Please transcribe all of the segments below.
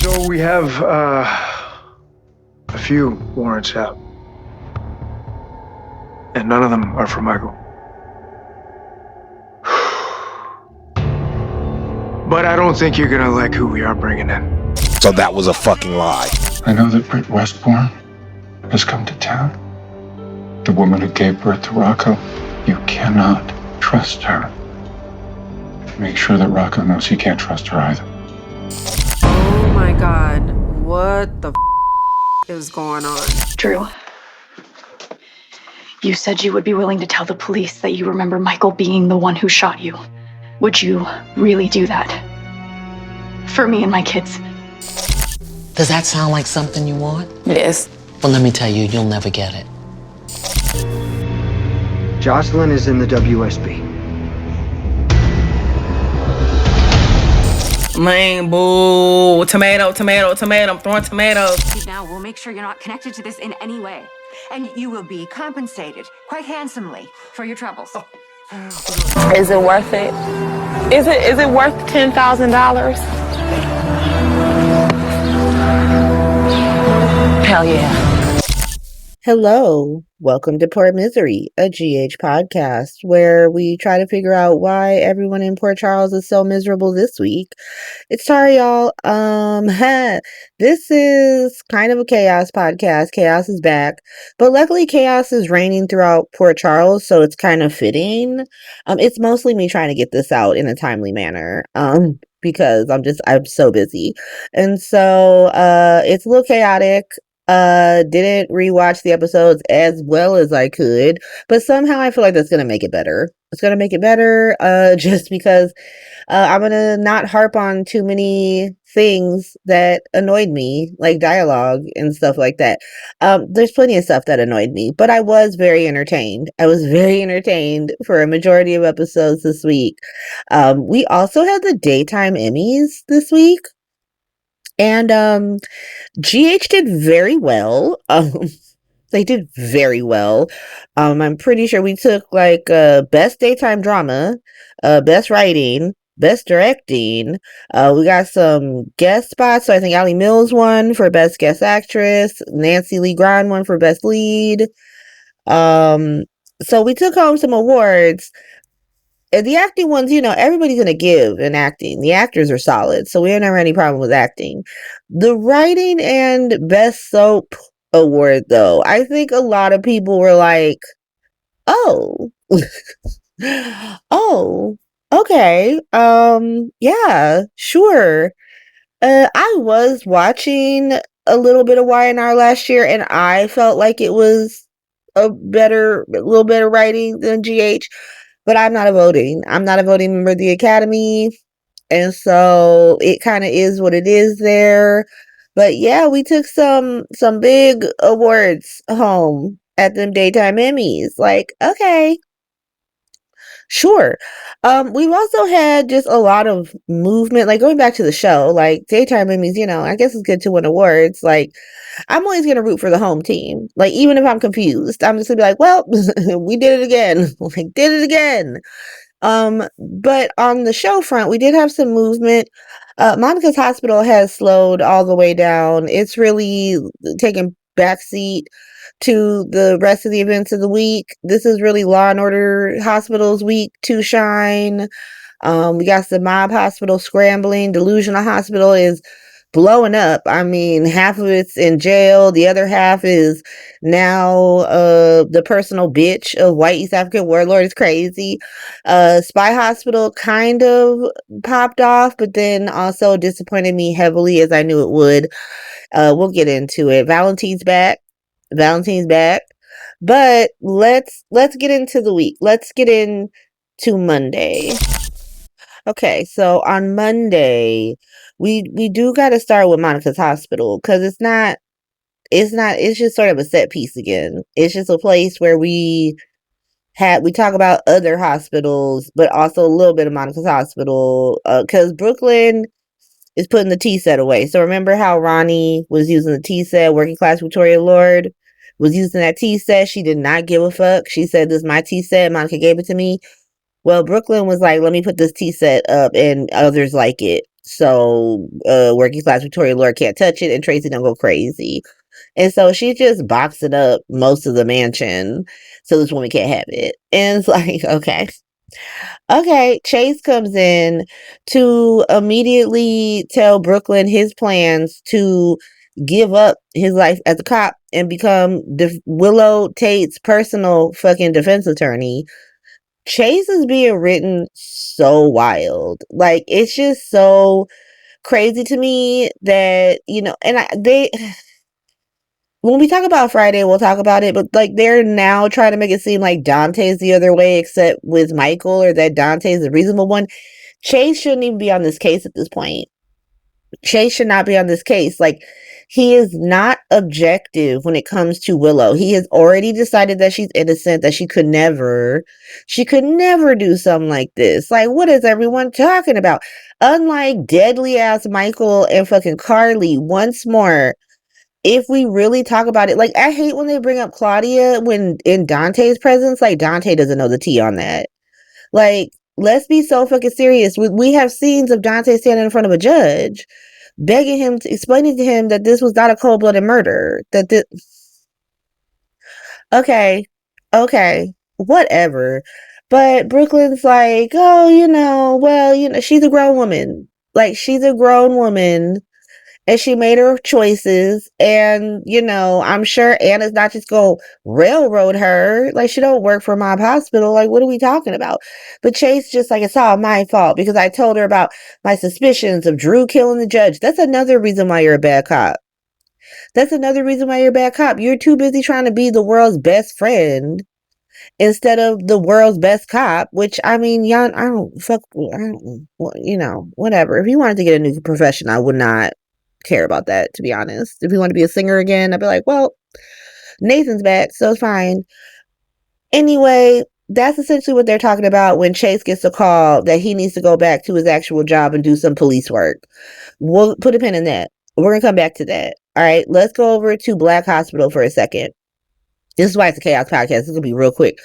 So we have a few warrants out. And none of them are for Michael. But I don't think you're gonna like who we are bringing in. So that was a fucking lie. I know that Britt Westbourne has come to town. The woman who gave birth to Rocco. You cannot trust her. Make sure that Rocco knows he can't trust her either. Oh my God, what the is going on? Drew, you said you would be willing to tell the police that you remember Michael being the one who shot you. Would you really do that? For me and my kids. Does that sound like something you want? Yes. Well, let me tell you, you'll never get it. Jocelyn is in the WSB. Man, boo. Tomato, tomato, tomato. I'm throwing tomatoes. Now we'll make sure you're not connected to this in any way. And you will be compensated quite handsomely for your troubles. Is it worth it? Is it worth $10,000? Hell yeah. Hello, welcome to Port Misery, a GH podcast where we try to figure out why everyone in Port Charles is so miserable this week. It's Tara, y'all. This is kind of a chaos podcast. Chaos is back, but luckily chaos is reigning throughout Port Charles, so it's kind of fitting. It's mostly me trying to get this out in a timely manner. Because I'm so busy. And so it's a little chaotic. Didn't rewatch the episodes as well as I could, but somehow I feel like that's gonna make it better. It's gonna make it better, just because I'm gonna not harp on too many things that annoyed me, like dialogue and stuff like that. There's plenty of stuff that annoyed me, but I was very entertained. I was very entertained for a majority of episodes this week. We also had the daytime Emmys this week. And GH did very well. They did very well. I'm pretty sure we took like best daytime drama, best writing, best directing. We got some guest spots. So I think Ali Mills won for best guest actress. Nancy Lee Grahn won for best lead. So we took home some awards. And the acting ones, everybody's going to give in acting. The actors are solid, so we don't have any problem with acting. The writing and best soap award, though, I think a lot of people were like, oh, oh, okay, yeah, sure. I was watching a little bit of Y&R last year, and I felt like it was a little better writing than GH. But I'm not a voting member of the Academy. And so it kind of is what it is there. But yeah, we took some big awards home at them daytime Emmys. Like, okay. Sure. We've also had just a lot of movement, like going back to the show, like daytime Emmys, I guess it's good to win awards. Like, I'm always going to root for the home team. Like, even if I'm confused, I'm just going to be like, well, we did it again. Like, did it again. But on the show front, we did have some movement. Monica's Hospital has slowed all the way down. It's really taken backseat to the rest of the events of the week. This is really Law and Order Hospital's week to shine. We got the Mob Hospital scrambling. Delusional Hospital is blowing up. I mean, half of it's in jail. The other half is now the personal bitch of white East African warlord. Is crazy. Spy Hospital kind of popped off, but then also disappointed me heavily as I knew it would. We'll get into it. Valentine's back. But let's get into the week. Let's get into Monday. Okay, so on Monday, we do got to start with Monica's Hospital because it's just sort of a set piece again. It's just a place where we talk about other hospitals, but also a little bit of Monica's Hospital because Brooklyn is putting the tea set away. So remember how Ronnie was using the tea set, working class Victoria Lord was using that tea set. She did not give a fuck. She said, this is my tea set. Monica gave it to me. Well, Brooklyn was like, let me put this tea set up and others like it. so working class Victoria Lord can't touch it and Tracy don't go crazy. And so she just boxing up most of the mansion so this woman can't have it. And it's like, okay, Chase comes in to immediately tell Brooklyn his plans to give up his life as a cop and become Willow Tate's personal fucking defense attorney. Chase is being written so wild. Like, it's just so crazy to me that, you know, and when we talk about Friday, we'll talk about it, but like they're now trying to make it seem like Dante's the other way, except with Michael, or that Dante's the reasonable one. Chase shouldn't even be on this case at this point. Chase should not be on this case. Like, he is not objective when it comes to Willow. He has already decided that she's innocent, that she could never do something like this. Like, what is everyone talking about? Unlike deadly ass Michael and fucking Carly, once more, if we really talk about it, like, I hate when they bring up Claudia when in Dante's presence. Like, Dante doesn't know the tea on that. Like, let's be so fucking serious. We have scenes of Dante standing in front of a judge, begging him to, explaining to him that this was not a cold-blooded murder. That this, okay, whatever. But Brooklyn's like, oh, you know, well, you know, she's a grown woman. Like, she's a grown woman. And she made her choices, and, you know, I'm sure Anna's not just gonna railroad her. Like, she don't work for Mob Hospital. Like, what are we talking about? But Chase just like, it's all my fault because I told her about my suspicions of Drew killing the judge. That's another reason why you're a bad cop. You're too busy trying to be the world's best friend instead of the world's best cop, which, I mean, y'all, you know, whatever. If you wanted to get a new profession, I would not care about that, to be honest. If you want to be a singer again, I'd be like, well, Nathan's back, so it's fine. Anyway, that's essentially what they're talking about when Chase gets a call that he needs to go back to his actual job and do some police work. We'll put a pin in that. We're gonna come back to that. All right, let's go over to Black Hospital for a second. This is why it's a chaos podcast. This is gonna be real quick.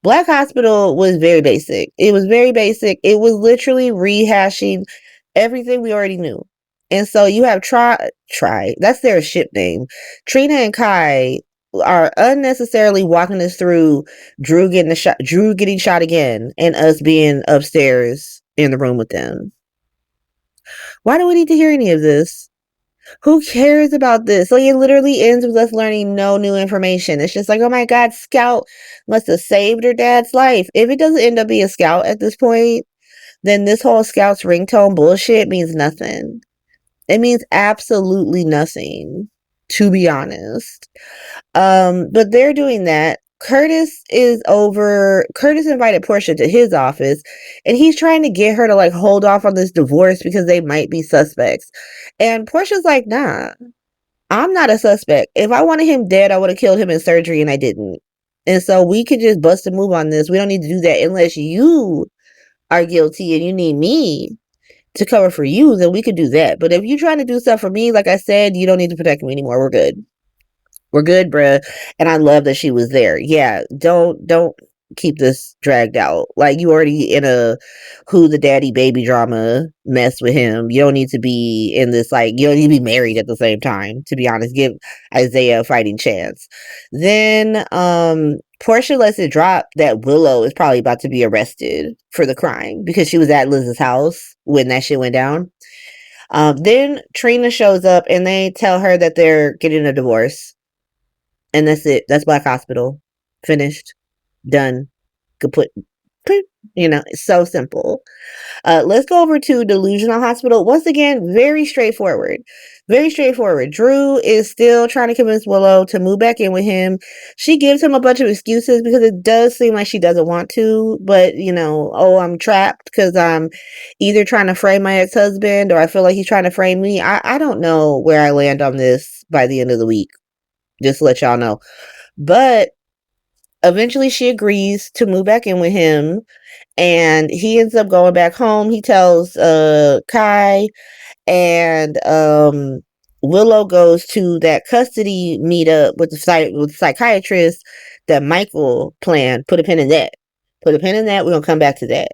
Black Hospital was very basic. It was literally rehashing everything we already knew. And so you have Try, that's their ship name. Trina and Kai are unnecessarily walking us through Drew getting shot again, and us being upstairs in the room with them. Why do we need to hear any of this? Who cares about this? Like, it literally ends with us learning no new information. It's just like, oh my God, Scout must have saved her dad's life. If it doesn't end up being Scout at this point, then this whole Scout's ringtone bullshit means nothing. It means absolutely nothing, to be honest. But they're doing that. Curtis invited Portia to his office, and he's trying to get her to like hold off on this divorce because they might be suspects. And Portia's like, nah, I'm not a suspect. If I wanted him dead, I would have killed him in surgery, and I didn't. And so we could just bust a move on this. We don't need to do that unless you are guilty and you need me to cover for you, then we could do that. But if you're trying to do stuff for me, like I said, you don't need to protect me anymore. We're good, bruh. And I love that she was there. Yeah, don't keep this dragged out. Like, you already in a who the daddy baby drama mess with him. You don't need to be in this, like, you don't need to be married at the same time, to be honest. Give Isaiah a fighting chance. Then Portia lets it drop that Willow is probably about to be arrested for the crime because she was at Liz's house when that shit went down. Then Trina shows up and they tell her that they're getting a divorce. And that's it. That's Black Hospital. Finished. Done. Kaput. You know, it's so simple. Let's go over to Delusional Hospital. Once again, very straightforward. Drew is still trying to convince Willow to move back in with him. She gives him a bunch of excuses because it does seem like she doesn't want to, but, you know, oh, I'm trapped because I'm either trying to frame my ex-husband or I feel like he's trying to frame me. I don't know where I land on this by the end of the week, just to let y'all know. But eventually she agrees to move back in with him, and he ends up going back home. He tells Kai, and Willow goes to that custody meetup with the psychiatrist that Michael planned. Put a pin in that. We're gonna come back to that.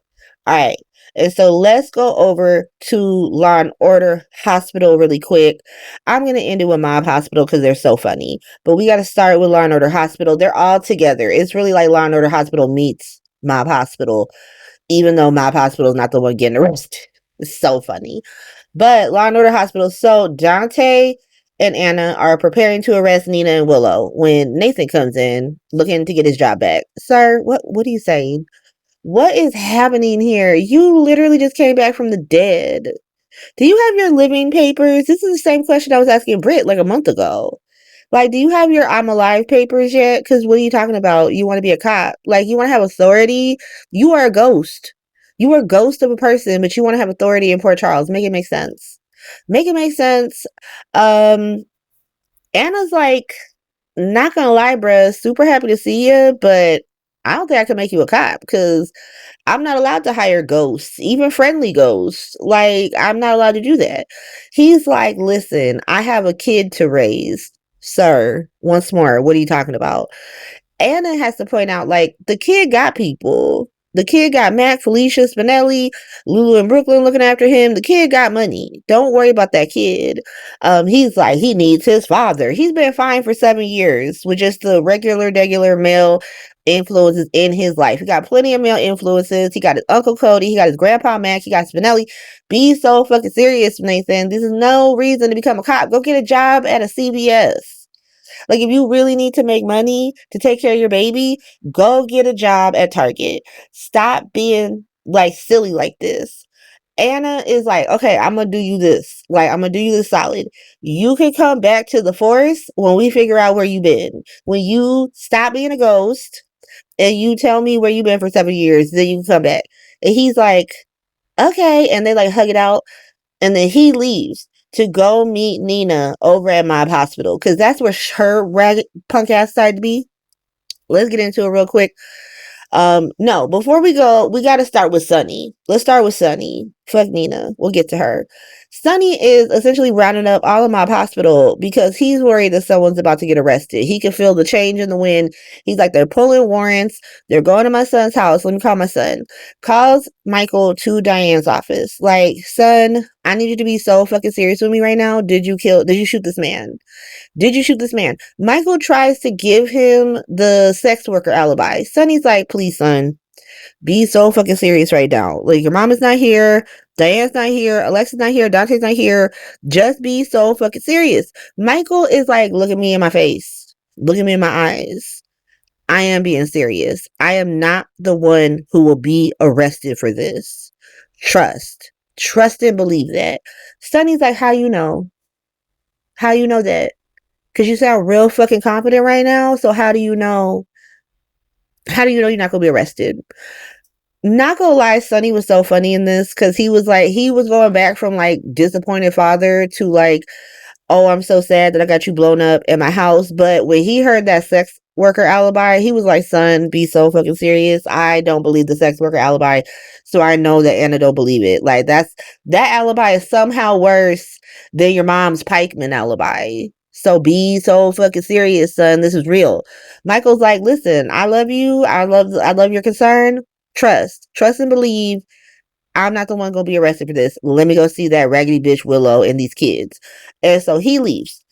All right. And so let's go over to Law and Order Hospital really quick. I'm going to end it with Mob Hospital because they're so funny. But we got to start with Law and Order Hospital. They're all together. It's really like Law and Order Hospital meets Mob Hospital, even though Mob Hospital is not the one getting arrested. It's so funny. But Law and Order Hospital. So Dante and Anna are preparing to arrest Nina and Willow when Nathan comes in looking to get his job back. Sir, what are you saying? What is happening here? You literally just came back from the dead. Do you have your living papers? This is the same question I was asking Britt like a month ago. Like, do you have your I'm alive papers yet? Because what are you talking about? You want to be a cop? Like, you want to have authority? You are a ghost. You are a ghost of a person, but you want to have authority in Port Charles. Make it make sense. Make it make sense. Anna's like, not gonna lie, bruh, super happy to see you, but I don't think I can make you a cop because I'm not allowed to hire ghosts, even friendly ghosts. Like, I'm not allowed to do that. He's like, listen, I have a kid to raise. Sir, once more, what are you talking about? Anna has to point out, like, the kid got people. The kid got Mac, Felicia, Spinelli, Lulu and Brooklyn looking after him. The kid got money. Don't worry about that kid. He's like, he needs his father. He's been fine for 7 years with just the regular male influences in his life. He got plenty of male influences. He got his Uncle Cody. He got his Grandpa Mac. He got Spinelli. Be so fucking serious, Nathan. This is no reason to become a cop. Go get a job at a CVS. Like, if you really need to make money to take care of your baby, go get a job at Target. Stop being, like, silly like this. Anna is like, okay, I'm going to do you this. Like, I'm going to do you this solid. You can come back to the force when we figure out where you've been. When you stop being a ghost and you tell me where you've been for 7 years, then you can come back. And he's like, okay. And they, like, hug it out. And then he leaves to go meet Nina over at Mob Hospital because that's where her ragged punk ass started to be. Let's get into it real quick. No, before we go, we got to start with Sunny. Let's start with Sunny. Fuck Nina. We'll get to her. Sunny is essentially rounding up all of Mob Hospital because he's worried that someone's about to get arrested. He can feel the change in the wind. He's like, they're pulling warrants. They're going to my son's house. Let me call my son. Calls Michael to Diane's office. Like, son, I need you to be so fucking serious with me right now. Did you shoot this man? Did you shoot this man? Michael tries to give him the sex worker alibi. Sonny's like, please, son, be so fucking serious right now. Like, your mom is not here. Diane's not here. Alexa's not here. Dante's not here. Just be so fucking serious. Michael is like, look at me in my face. Look at me in my eyes. I am being serious. I am not the one who will be arrested for this. Trust and believe that. Sonny's like, how you know? How you know that? Because you sound real fucking confident right now. So how do you know? How do you know you're not going to be arrested? Not gonna lie, Sonny was so funny in this because he was going back from like disappointed father to like, oh, I'm so sad that I got you blown up in my house. But when he heard that sex worker alibi, he was like, son, be so fucking serious. I don't believe the sex worker alibi. So I know that Anna don't believe it. Like, that alibi is somehow worse than your mom's pikeman alibi. So be so fucking serious, son. This is real. Michael's like, listen, I love you. I love your concern. Trust and believe. I'm not the one gonna be arrested for this. Let me go see that raggedy bitch Willow and these kids. And so he leaves.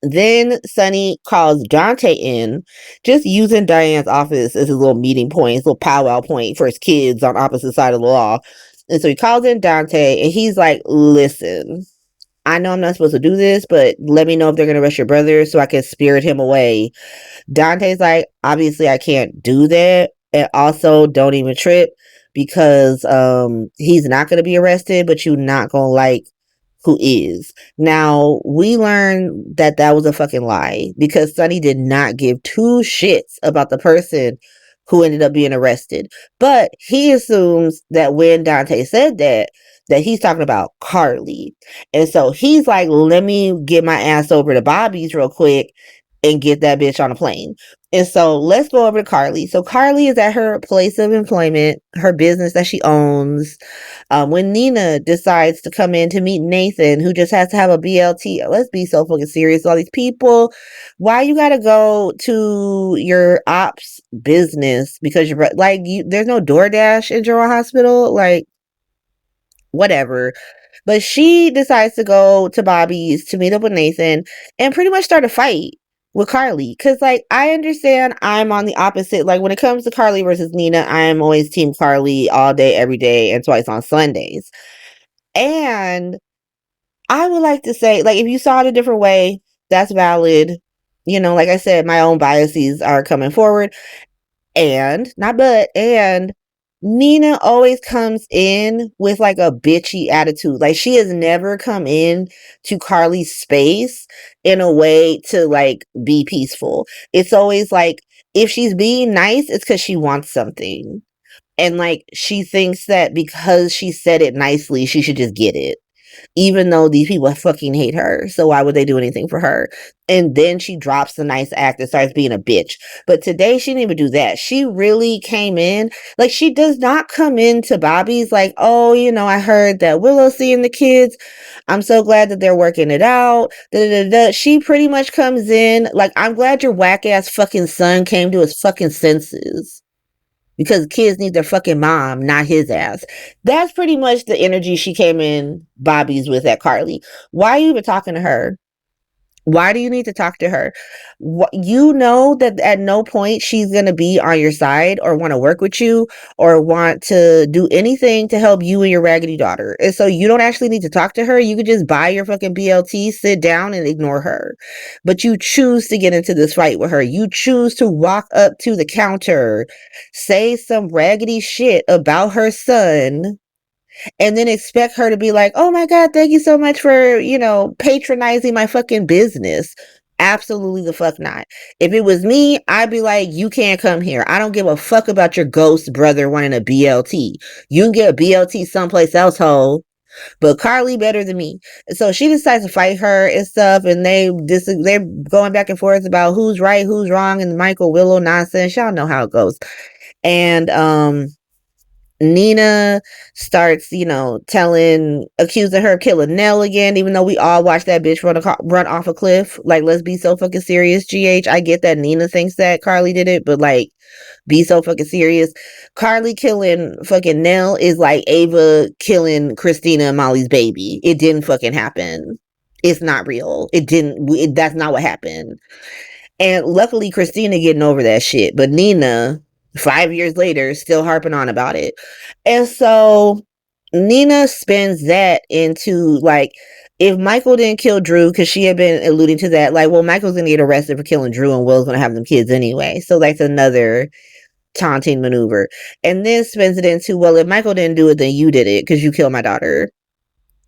Then Sonny calls Dante in, just using Diane's office as his little meeting point, his little powwow point for his kids on opposite side of the law. And so he calls in Dante and he's like, listen, I know I'm not supposed to do this, but let me know if they're going to arrest your brother so I can spirit him away. Dante's like, obviously I can't do that. And also don't even trip because he's not going to be arrested, but you're not going to like who is. Now, we learned that was a fucking lie because Sonny did not give two shits about the person who ended up being arrested. But he assumes that when Dante said that he's talking about Carly. And so he's like, let me get my ass over to Bobby's real quick and get that bitch on a plane. And so let's go over to Carly. So Carly is at her place of employment, her business that she owns. When Nina decides to come in to meet Nathan, who just has to have a BLT. Let's be so fucking serious. All these people, why you gotta go to your ops business because you're like, there's no DoorDash in General Hospital. Like, whatever. But she decides to go to Bobby's to meet up with Nathan and pretty much start a fight with Carly. Cause like, I understand I'm on the opposite. Like when it comes to Carly versus Nina, I am always team Carly all day, every day, and twice on Sundays. And I would like to say, like, if you saw it a different way, that's valid. You know, like I said, my own biases are coming forward. And Nina always comes in with like a bitchy attitude. Like she has never come in to Carly's space in a way to like be peaceful. It's always like if she's being nice, it's because she wants something. And like she thinks that because she said it nicely, she should just get it. Even though these people fucking hate her. So why would they do anything for her? And then she drops the nice act and starts being a bitch. But today she didn't even do that. She really came in. Like she does not come into Bobby's like, oh, you know, I heard that Willow's seeing the kids. I'm so glad that they're working it out. She pretty much comes in like, I'm glad your whack ass fucking son came to his fucking senses. Because kids need their fucking mom, not his ass. That's pretty much the energy she came in Bobby's with at Carly. Why are you even talking to her? Why do you need to talk to her? You know that at no point she's going to be on your side or want to work with you or want to do anything to help you and your raggedy daughter. And so you don't actually need to talk to her. You could just buy your fucking BLT, sit down and ignore her. But you choose to get into this fight with her. You choose to walk up to the counter, say some raggedy shit about her son, and then expect her to be like, oh my God, thank you so much for, you know, patronizing my fucking business. Absolutely the fuck not. If it was me, I'd be like, you can't come here. I don't give a fuck about your ghost brother wanting a BLT. You can get a BLT someplace else, ho. But Carly better than me. So she decides to fight her and stuff, and they're going back and forth about who's right, who's wrong, and Michael Willow nonsense. Y'all know how it goes. And Nina starts, you know, accusing her of killing Nell again, even though we all watched that bitch run off a cliff. Like, let's be so fucking serious, GH. I get that Nina thinks that Carly did it, but like, be so fucking serious. Carly killing fucking Nell is like Ava killing Christina and Molly's baby. It didn't fucking happen. It's not real. That's not what happened. And luckily, Christina getting over that shit, but Nina, 5 years later, still harping on about it. And so Nina spins that into like, if Michael didn't kill Drew, because she had been alluding to that, like, well, Michael's gonna get arrested for killing Drew and Will's gonna have them kids anyway. So that's another taunting maneuver. And then spins it into, well, if Michael didn't do it, then you did it because you killed my daughter.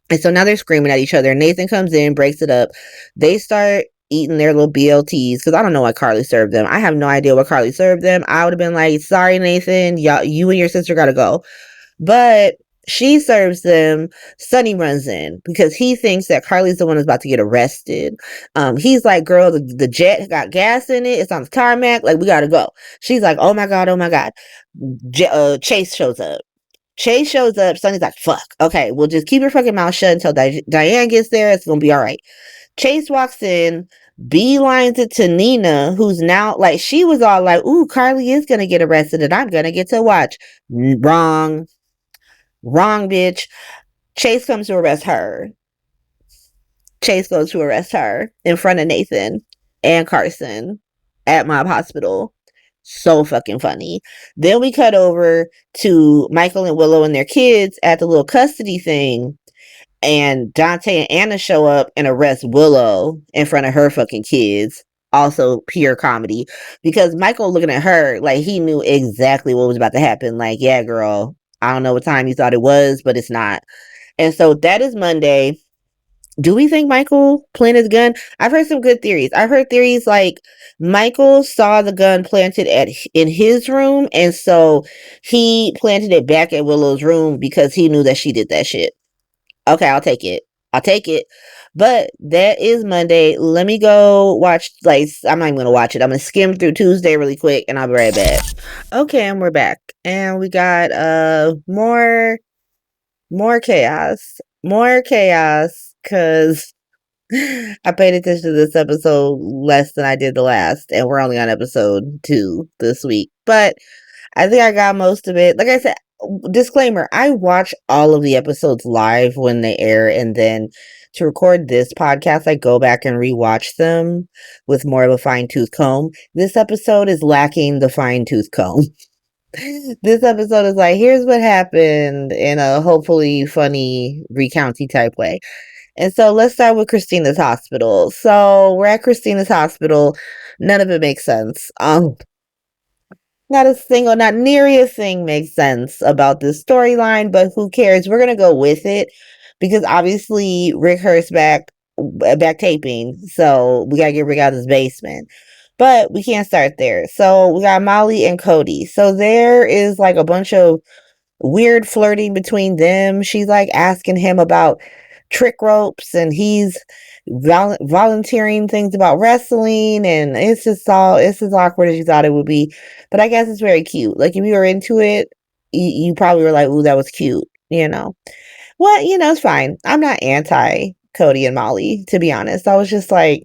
And so now they're screaming at each other. Nathan comes in, breaks it up. They start eating their little BLTs because I don't know what Carly served them. I have no idea what Carly served them. I would have been like, sorry, Nathan, you and your sister gotta go. But she serves them. Sonny runs in because he thinks that Carly's the one who's about to get arrested. He's like, girl, the jet got gas in it. It's on the tarmac. Like, we gotta go. She's like, oh my God, oh my God. Chase shows up. Sonny's like, fuck. Okay, we'll just keep your fucking mouth shut until Diane gets there. It's gonna be all right. Chase walks in, beelines it to Nina, who's now like, she was all like, ooh, Carly is gonna get arrested and I'm gonna get to watch. Wrong, bitch. Chase comes to arrest her. Chase goes to arrest her in front of Nathan and Carson at Mob Hospital. So fucking funny. Then we cut over to Michael and Willow and their kids at the little custody thing. And Dante and Anna show up and arrest Willow in front of her fucking kids. Also pure comedy. Because Michael looking at her like he knew exactly what was about to happen. Like, yeah, girl, I don't know what time you thought it was, but it's not. And so that is Monday. Do we think Michael planted the gun? I've heard some good theories. I've heard theories like Michael saw the gun planted in his room. And so he planted it back at Willow's room because he knew that she did that shit. Okay, I'll take it. But that is Monday. Let me go watch, like, I'm not even going to watch it. I'm going to skim through Tuesday really quick and I'll be right back. Okay, and we're back. And we got more chaos. More chaos because I paid attention to this episode less than I did the last. And we're only on episode 2 this week. But I think I got most of it. Like I said, disclaimer, I watch all of the episodes live when they air, and then to record this podcast, I go back and rewatch them with more of a fine-tooth comb. This episode is lacking the fine-tooth comb. This episode is like, here's what happened in a hopefully funny recounty type way. And so let's start with Christina's hospital. So we're at Christina's hospital. None of it makes sense. Not nearly a thing makes sense about this storyline, but who cares? We're gonna go with it because obviously Rick Hurst back taping, so we gotta get Rick out of his basement. But we can't start there. So we got Molly and Cody. So there is like a bunch of weird flirting between them. She's like asking him about trick ropes, and he's volunteering things about wrestling, and it's just as awkward as you thought it would be. But I guess it's very cute. Like if you were into it, you probably were like, ooh, that was cute, you know. Well, you know, it's fine. I'm not anti Cody and Molly, to be honest. I was just like,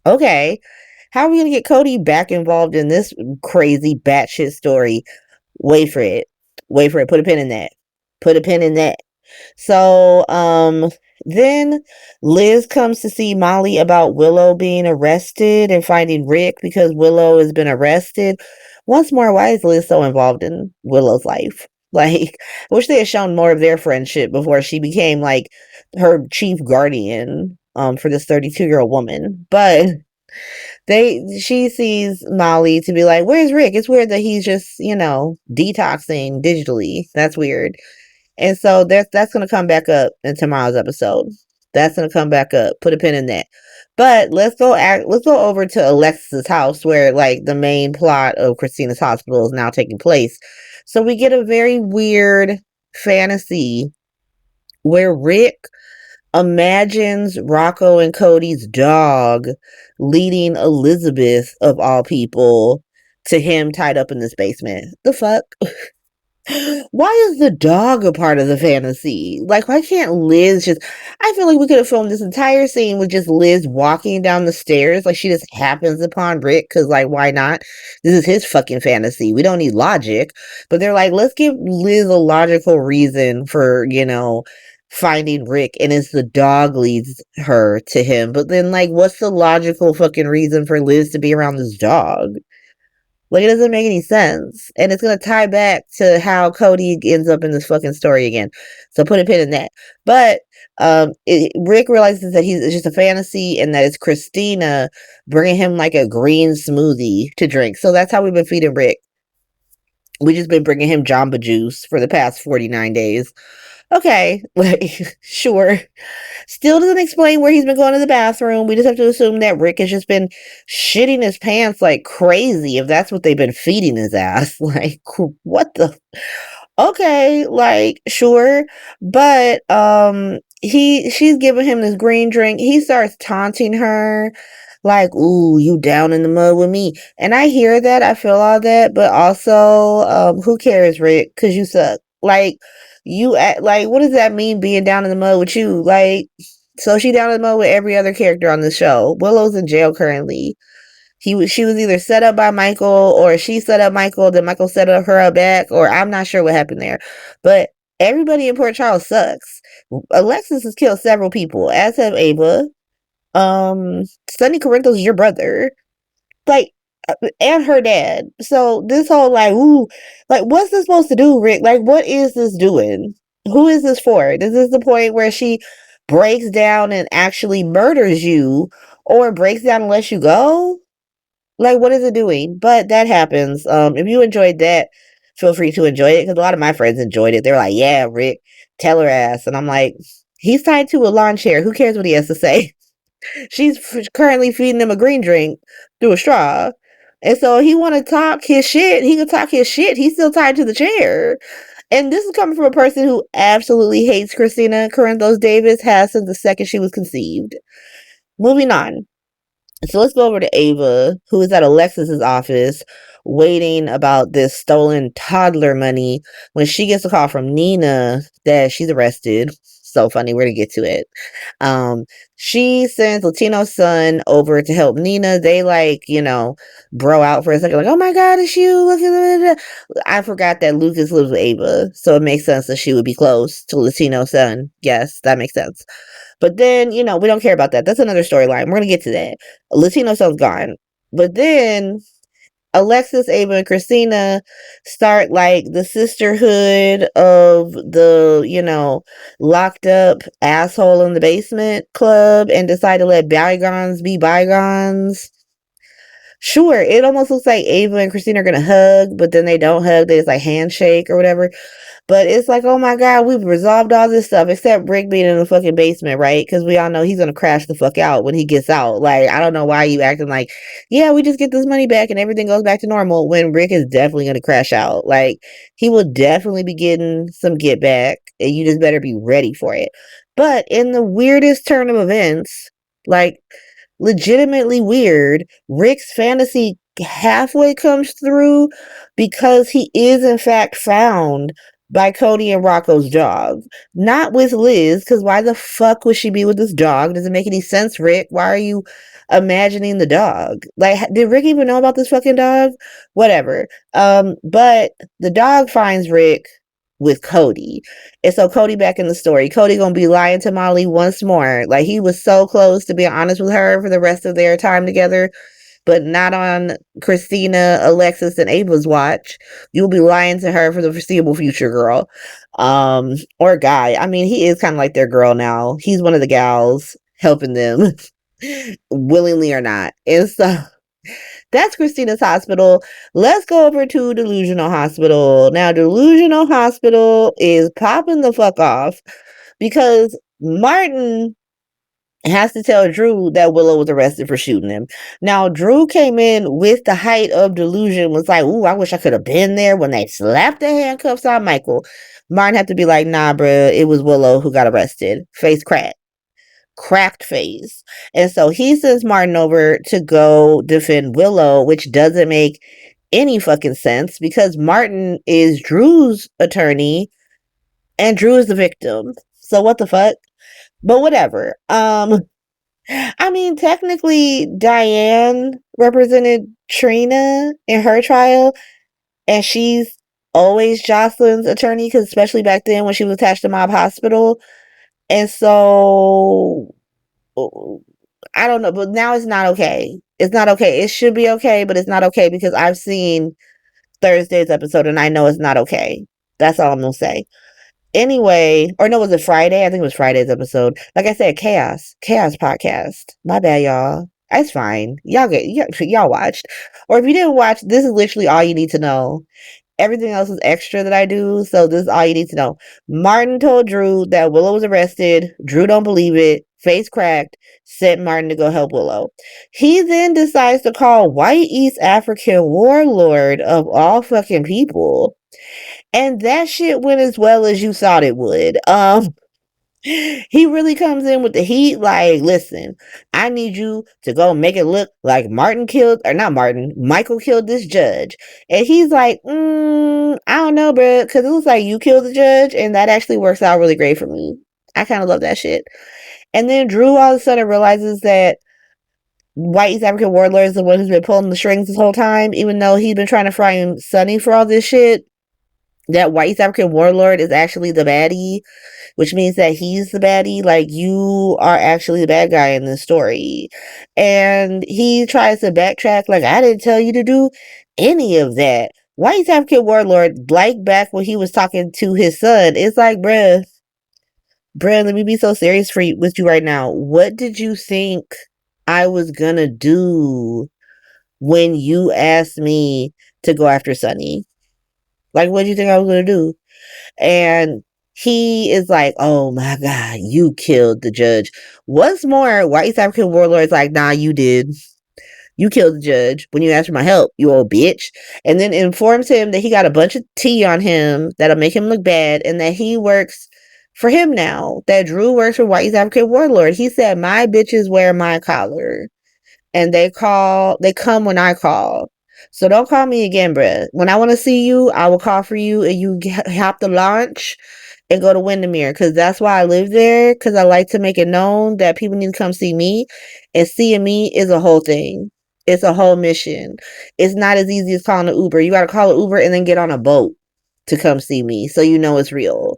okay, how are we gonna get Cody back involved in this crazy batshit story? Wait for it. Put a pin in that. So, then Liz comes to see Molly about Willow being arrested and finding Rick because Willow has been arrested. Once more, why is Liz so involved in Willow's life? Like, I wish they had shown more of their friendship before she became like her chief guardian, for this 32-year-old woman. But she sees Molly to be like, where's Rick? It's weird that he's just, you know, detoxing digitally. That's weird. And so that's going to come back up in tomorrow's episode. That's going to come back up. Put a pin in that. But let's go over to Alexis's house, where like the main plot of Christina's hospital is now taking place. So we get a very weird fantasy where Rick imagines Rocco and Cody's dog leading Elizabeth, of all people, to him tied up in this basement. The fuck? Why is the dog a part of the fantasy? Like, why can't Liz just... I feel like we could have filmed this entire scene with just Liz walking down the stairs. Like, she just happens upon Rick, because, like, why not? This is his fucking fantasy. We don't need logic. But they're like, let's give Liz a logical reason for, you know, finding Rick, and it's the dog leads her to him. But then, like, what's the logical fucking reason for Liz to be around this dog? Like, it doesn't make any sense. And it's going to tie back to how Cody ends up in this fucking story again. So put a pin in that. But Rick realizes that it's just a fantasy, and that it's Christina bringing him like a green smoothie to drink. So that's how we've been feeding Rick. We just been bringing him Jamba Juice for the past 49 days. Okay, like, sure. Still doesn't explain where he's been going to the bathroom. We just have to assume that Rick has just been shitting his pants like crazy, if that's what they've been feeding his ass. Like, what the... Okay, like, sure. But, she's giving him this green drink. He starts taunting her. Like, ooh, you down in the mud with me. And I hear that. I feel all that. But also, who cares, Rick? Because you suck. Like, you act like, what does that mean, being down in the mud with you? Like, so she down in the mud with every other character on the show. Willow's in jail currently. She was either set up by Michael, or she set up Michael, then Michael set up her back, or I'm not sure what happened there. But everybody in Port Charles sucks. Alexis has killed several people, as have Ava. Sonny Corinthos is your brother. Like, and her dad. So this whole like, ooh, like, what's this supposed to do, Rick? Like, what is this doing? Who is this for? Is this the point where she breaks down and actually murders you, or breaks down and lets you go? Like, what is it doing? But that happens. If you enjoyed that, feel free to enjoy it, because a lot of my friends enjoyed it. They're like, yeah, Rick, tell her ass. And I'm like, he's tied to a lawn chair. Who cares what he has to say? She's currently feeding him a green drink through a straw. And so he want to talk his shit. He can talk his shit. He's still tied to the chair. And this is coming from a person who absolutely hates Christina Corinthos Davis, has since the second she was conceived. Moving on. So let's go over to Ava, who is at Alexis's office, waiting about this stolen toddler money, when she gets a call from Nina that she's arrested. so funny. We're gonna get to it. She sends Latino's son over to help Nina. They like, bro out for a second, like, oh my God, it's you. I forgot that Lucas lives with Ava, so it makes sense that she would be close to Latino's son. Yes, that makes sense. But then, we don't care about that. That's another storyline. We're gonna get to that. Latino's son's gone. But then Alexis, Ava, and Christina start like the sisterhood of the, locked up asshole in the basement club and decide to let bygones be bygones. Sure, it almost looks like Ava and Christina are gonna hug, but then they don't hug. They just like handshake or whatever. But it's like, oh my God, we've resolved all this stuff except Rick being in the fucking basement, right? Because we all know he's gonna crash the fuck out when he gets out. Like, I don't know why you acting like, yeah, we just get this money back and everything goes back to normal when Rick is definitely gonna crash out. Like, he will definitely be getting some get back and you just better be ready for it. But in the weirdest turn of events, like legitimately weird, Rick's fantasy halfway comes through because he is in fact found by Cody and Rocco's dog. Not with Liz, because why the fuck would she be with this dog? Doesn't make any sense, Rick. Why are you imagining the dog? Like, did Rick even know about this fucking dog? Whatever. But the dog finds Rick with Cody. And so Cody back in the story. Cody gonna be lying to Molly once more. Like, he was so close to being honest with her for the rest of their time together, but not on Christina, Alexis, and Ava's watch. You'll be lying to her for the foreseeable future, girl. Or guy. I mean, he is kind of like their girl now. He's one of the gals helping them, willingly or not. And so that's Christina's hospital. Let's go over to Delusional Hospital. Now, Delusional Hospital is popping the fuck off because Martin has to tell Drew that Willow was arrested for shooting him. Now, Drew came in with the height of delusion, was like, ooh, I wish I could have been there when they slapped the handcuffs on Michael. Martin had to be like, nah, bruh, it was Willow who got arrested. Face cracked face. And so he sends Martin over to go defend Willow, which doesn't make any fucking sense because Martin is Drew's attorney and Drew is the victim. So what the fuck? But whatever. I mean, technically, Diane represented Trina in her trial, and she's always Jocelyn's attorney, because especially back then when she was attached to Mob Hospital. And so, I don't know, but now it's not okay. It's not okay. It should be okay, but it's not okay because I've seen Thursday's episode and I know it's not okay. That's all I'm going to say. Anyway, or no, was it Friday? I think it was Friday's episode. Like I said, Chaos podcast. My bad, y'all. It's fine. Y'all watched. Or if you didn't watch, this is literally all you need to know. Everything else is extra that I do, so this is all you need to know. Martin told Drew that Willow was arrested. Drew don't believe it. Face cracked. Sent Martin to go help Willow. He then decides to call White East African Warlord of all fucking people. And that shit went as well as you thought it would. He really comes in with the heat, like, listen, I need you to go make it look like Michael killed this judge. And he's like, I don't know, bro, because it looks like you killed the judge, and that actually works out really great for me. I kind of love that shit. And then Drew all of a sudden realizes that White East African Warlord is the one who's been pulling the strings this whole time, even though he's been trying to frame Sonny for all this shit. That White East African Warlord is actually the baddie, which means that he's the baddie. Like, you are actually the bad guy in this story. And he tries to backtrack, like, I didn't tell you to do any of that. White East African Warlord, like back when he was talking to his son, it's like, bruh, let me be so serious with you right now. What did you think I was gonna do when you asked me to go after Sonny? Like, what do you think I was going to do? And he is like, oh my God, you killed the judge. Once more, White East African Warlord's like, nah, you did. You killed the judge when you asked for my help, you old bitch. And then informs him that he got a bunch of tea on him that'll make him look bad and that he works for him now. That Drew works for White East African Warlord. He said, my bitches wear my collar. And they come when I call. So don't call me again, bruh. When I want to see you, I will call for you and you hop the launch and go to Windermere, because that's why I live there, because I like to make it known that people need to come see me, and seeing me is a whole thing. It's a whole mission. It's not as easy as calling an Uber. You got to call an Uber and then get on a boat to come see me, so you know it's real.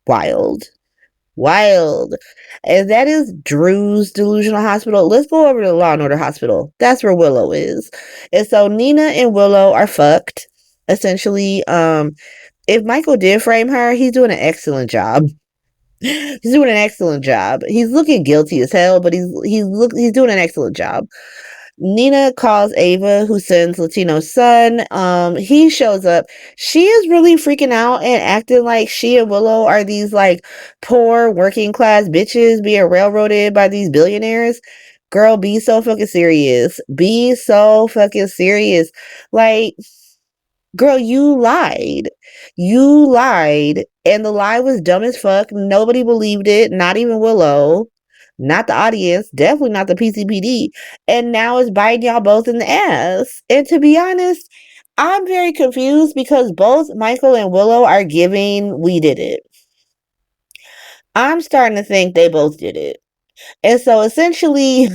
Wild. And that is Drew's delusional hospital. Let's go over to the Law and Order hospital. That's where Willow is. And so Nina and Willow are fucked, essentially. If Michael did frame her, he's doing an excellent job. He's doing an excellent job. He's looking guilty as hell, but he's doing an excellent job. Nina calls Ava, who sends Latino's son. He shows up. She is really freaking out and acting like she and Willow are these like poor working class bitches being railroaded by these billionaires. Girl, be so fucking serious. Be so fucking serious. Like, girl, you lied. You lied. And the lie was dumb as fuck. Nobody believed it. Not even Willow. Not the audience. Definitely not the PCPD. And now it's biting y'all both in the ass. And to be honest, I'm very confused because both Michael and Willow are giving we did it. I'm starting to think they both did it. And so essentially,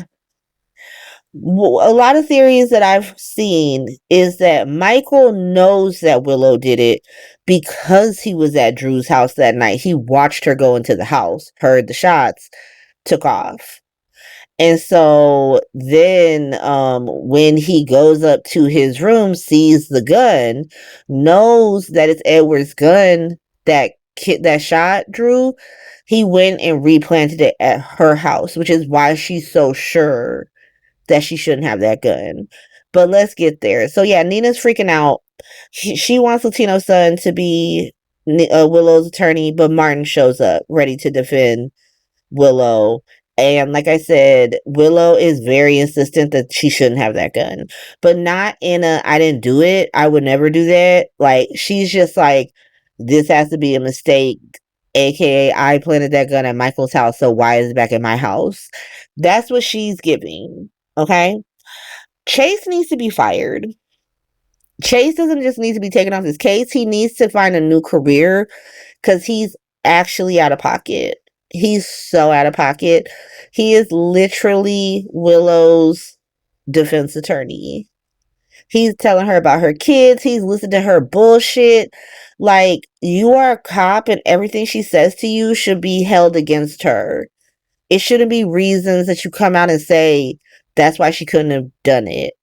a lot of theories that I've seen is that Michael knows that Willow did it because he was at Drew's house that night. He watched her go into the house, heard the shots, took off. And so then when he goes up to his room, sees the gun, knows that it's Edward's gun that shot Drew, he went and replanted it at her house, which is why she's so sure that she shouldn't have that gun. But let's get there. So yeah, Nina's freaking out. She wants Latino's son to be Willow's attorney, but Martin shows up ready to defend Willow. And like I said, Willow is very insistent that she shouldn't have that gun, but not in a I didn't do it, I would never do that. Like, she's just like, this has to be a mistake, aka I planted that gun at Michael's house, so why is it back at my house? That's what she's giving. Okay, Chase needs to be fired. Chase doesn't just need to be taken off his case. He needs to find a new career because he's actually out of pocket. He's so out of pocket. He is literally Willow's defense attorney. He's telling her about her kids. He's listening to her bullshit. Like, you are a cop and everything she says to you should be held against her. It shouldn't be reasons that you come out and say that's why she couldn't have done it.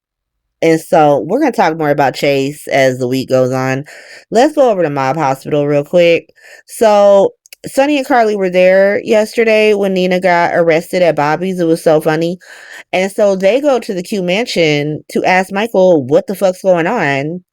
And so we're going to talk more about Chase as the week goes on. Let's go over to Mob Hospital real quick. So Sonny and Carly were there yesterday when Nina got arrested at Bobby's. It was so funny. And so they go to the Q Mansion to ask Michael what the fuck's going on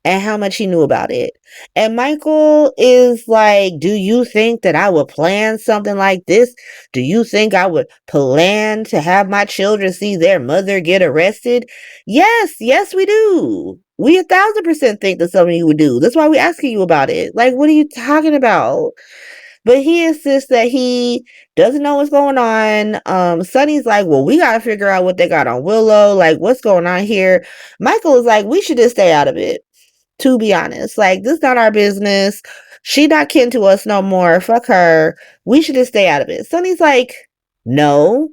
and how much he knew about it. And Michael is like, do you think that I would plan something like this? Do you think I would plan to have my children see their mother get arrested? Yes, we do. We 1,000% think that's something you would do. That's why we're asking you about it. Like, what are you talking about? But he insists that he doesn't know what's going on. Sonny's like, well, we got to figure out what they got on Willow. Like, what's going on here? Michael is like, we should just stay out of it. To be honest, like, this is not our business. She not kin to us no more. Fuck her. We should just stay out of it. Sonny's like, no,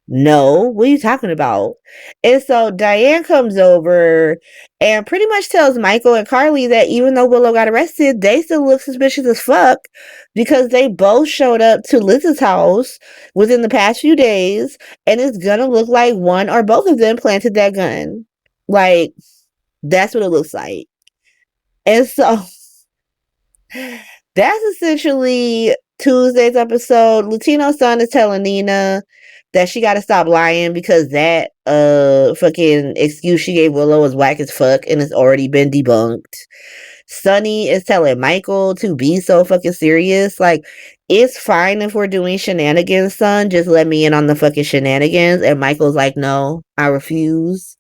what are you talking about? And so Diane comes over and pretty much tells Michael and Carly that even though Willow got arrested, they still look suspicious as fuck because they both showed up to Liz's house within the past few days, and it's gonna look like one or both of them planted that gun. Like, that's what it looks like. And so that's essentially Tuesday's episode. Latino's son is telling Nina that she got to stop lying because that fucking excuse she gave Willow is whack as fuck and it's already been debunked. Sonny is telling Michael to be so fucking serious. Like, it's fine if we're doing shenanigans, son. Just let me in on the fucking shenanigans. And Michael's like, no, I refuse.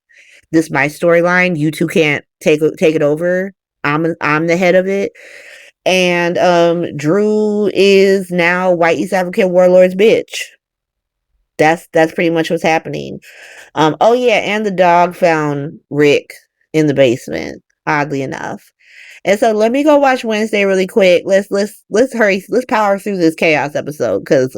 This is my storyline. You two can't take it over. I'm the head of it. And Drew is now white East African warlord's bitch. That's pretty much what's happening. Oh yeah, and the dog found Rick in the basement. oddly enough. And so let me go watch Wednesday really quick. Let's hurry. Let's power through this chaos episode because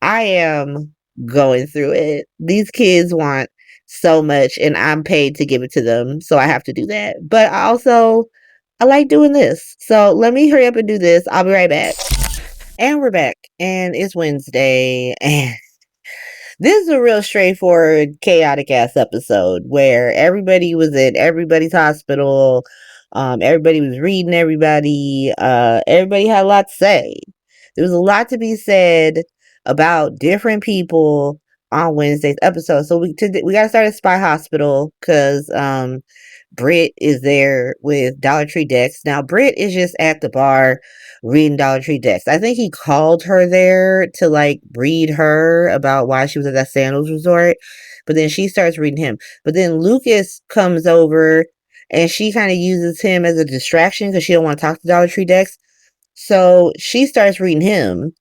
I am going through it. These kids want so much and I'm paid to give it to them, so I have to do that. But I like doing this. So let me hurry up and do this. I'll be right back. And we're back. And it's Wednesday. And this is a real straightforward, chaotic ass episode where everybody was in everybody's hospital. Everybody was reading everybody. Everybody had a lot to say. There was a lot to be said about different people on Wednesday's episode. So we gotta start at Spy Hospital because Britt is there with Dollar Tree Dex. Now Britt is just at the bar reading Dollar Tree Dex. I think he called her there to like read her about why she was at that Sandals resort, but then she starts reading him. But then Lucas comes over and she kind of uses him as a distraction because she don't want to talk to Dollar Tree Dex. So she starts reading him.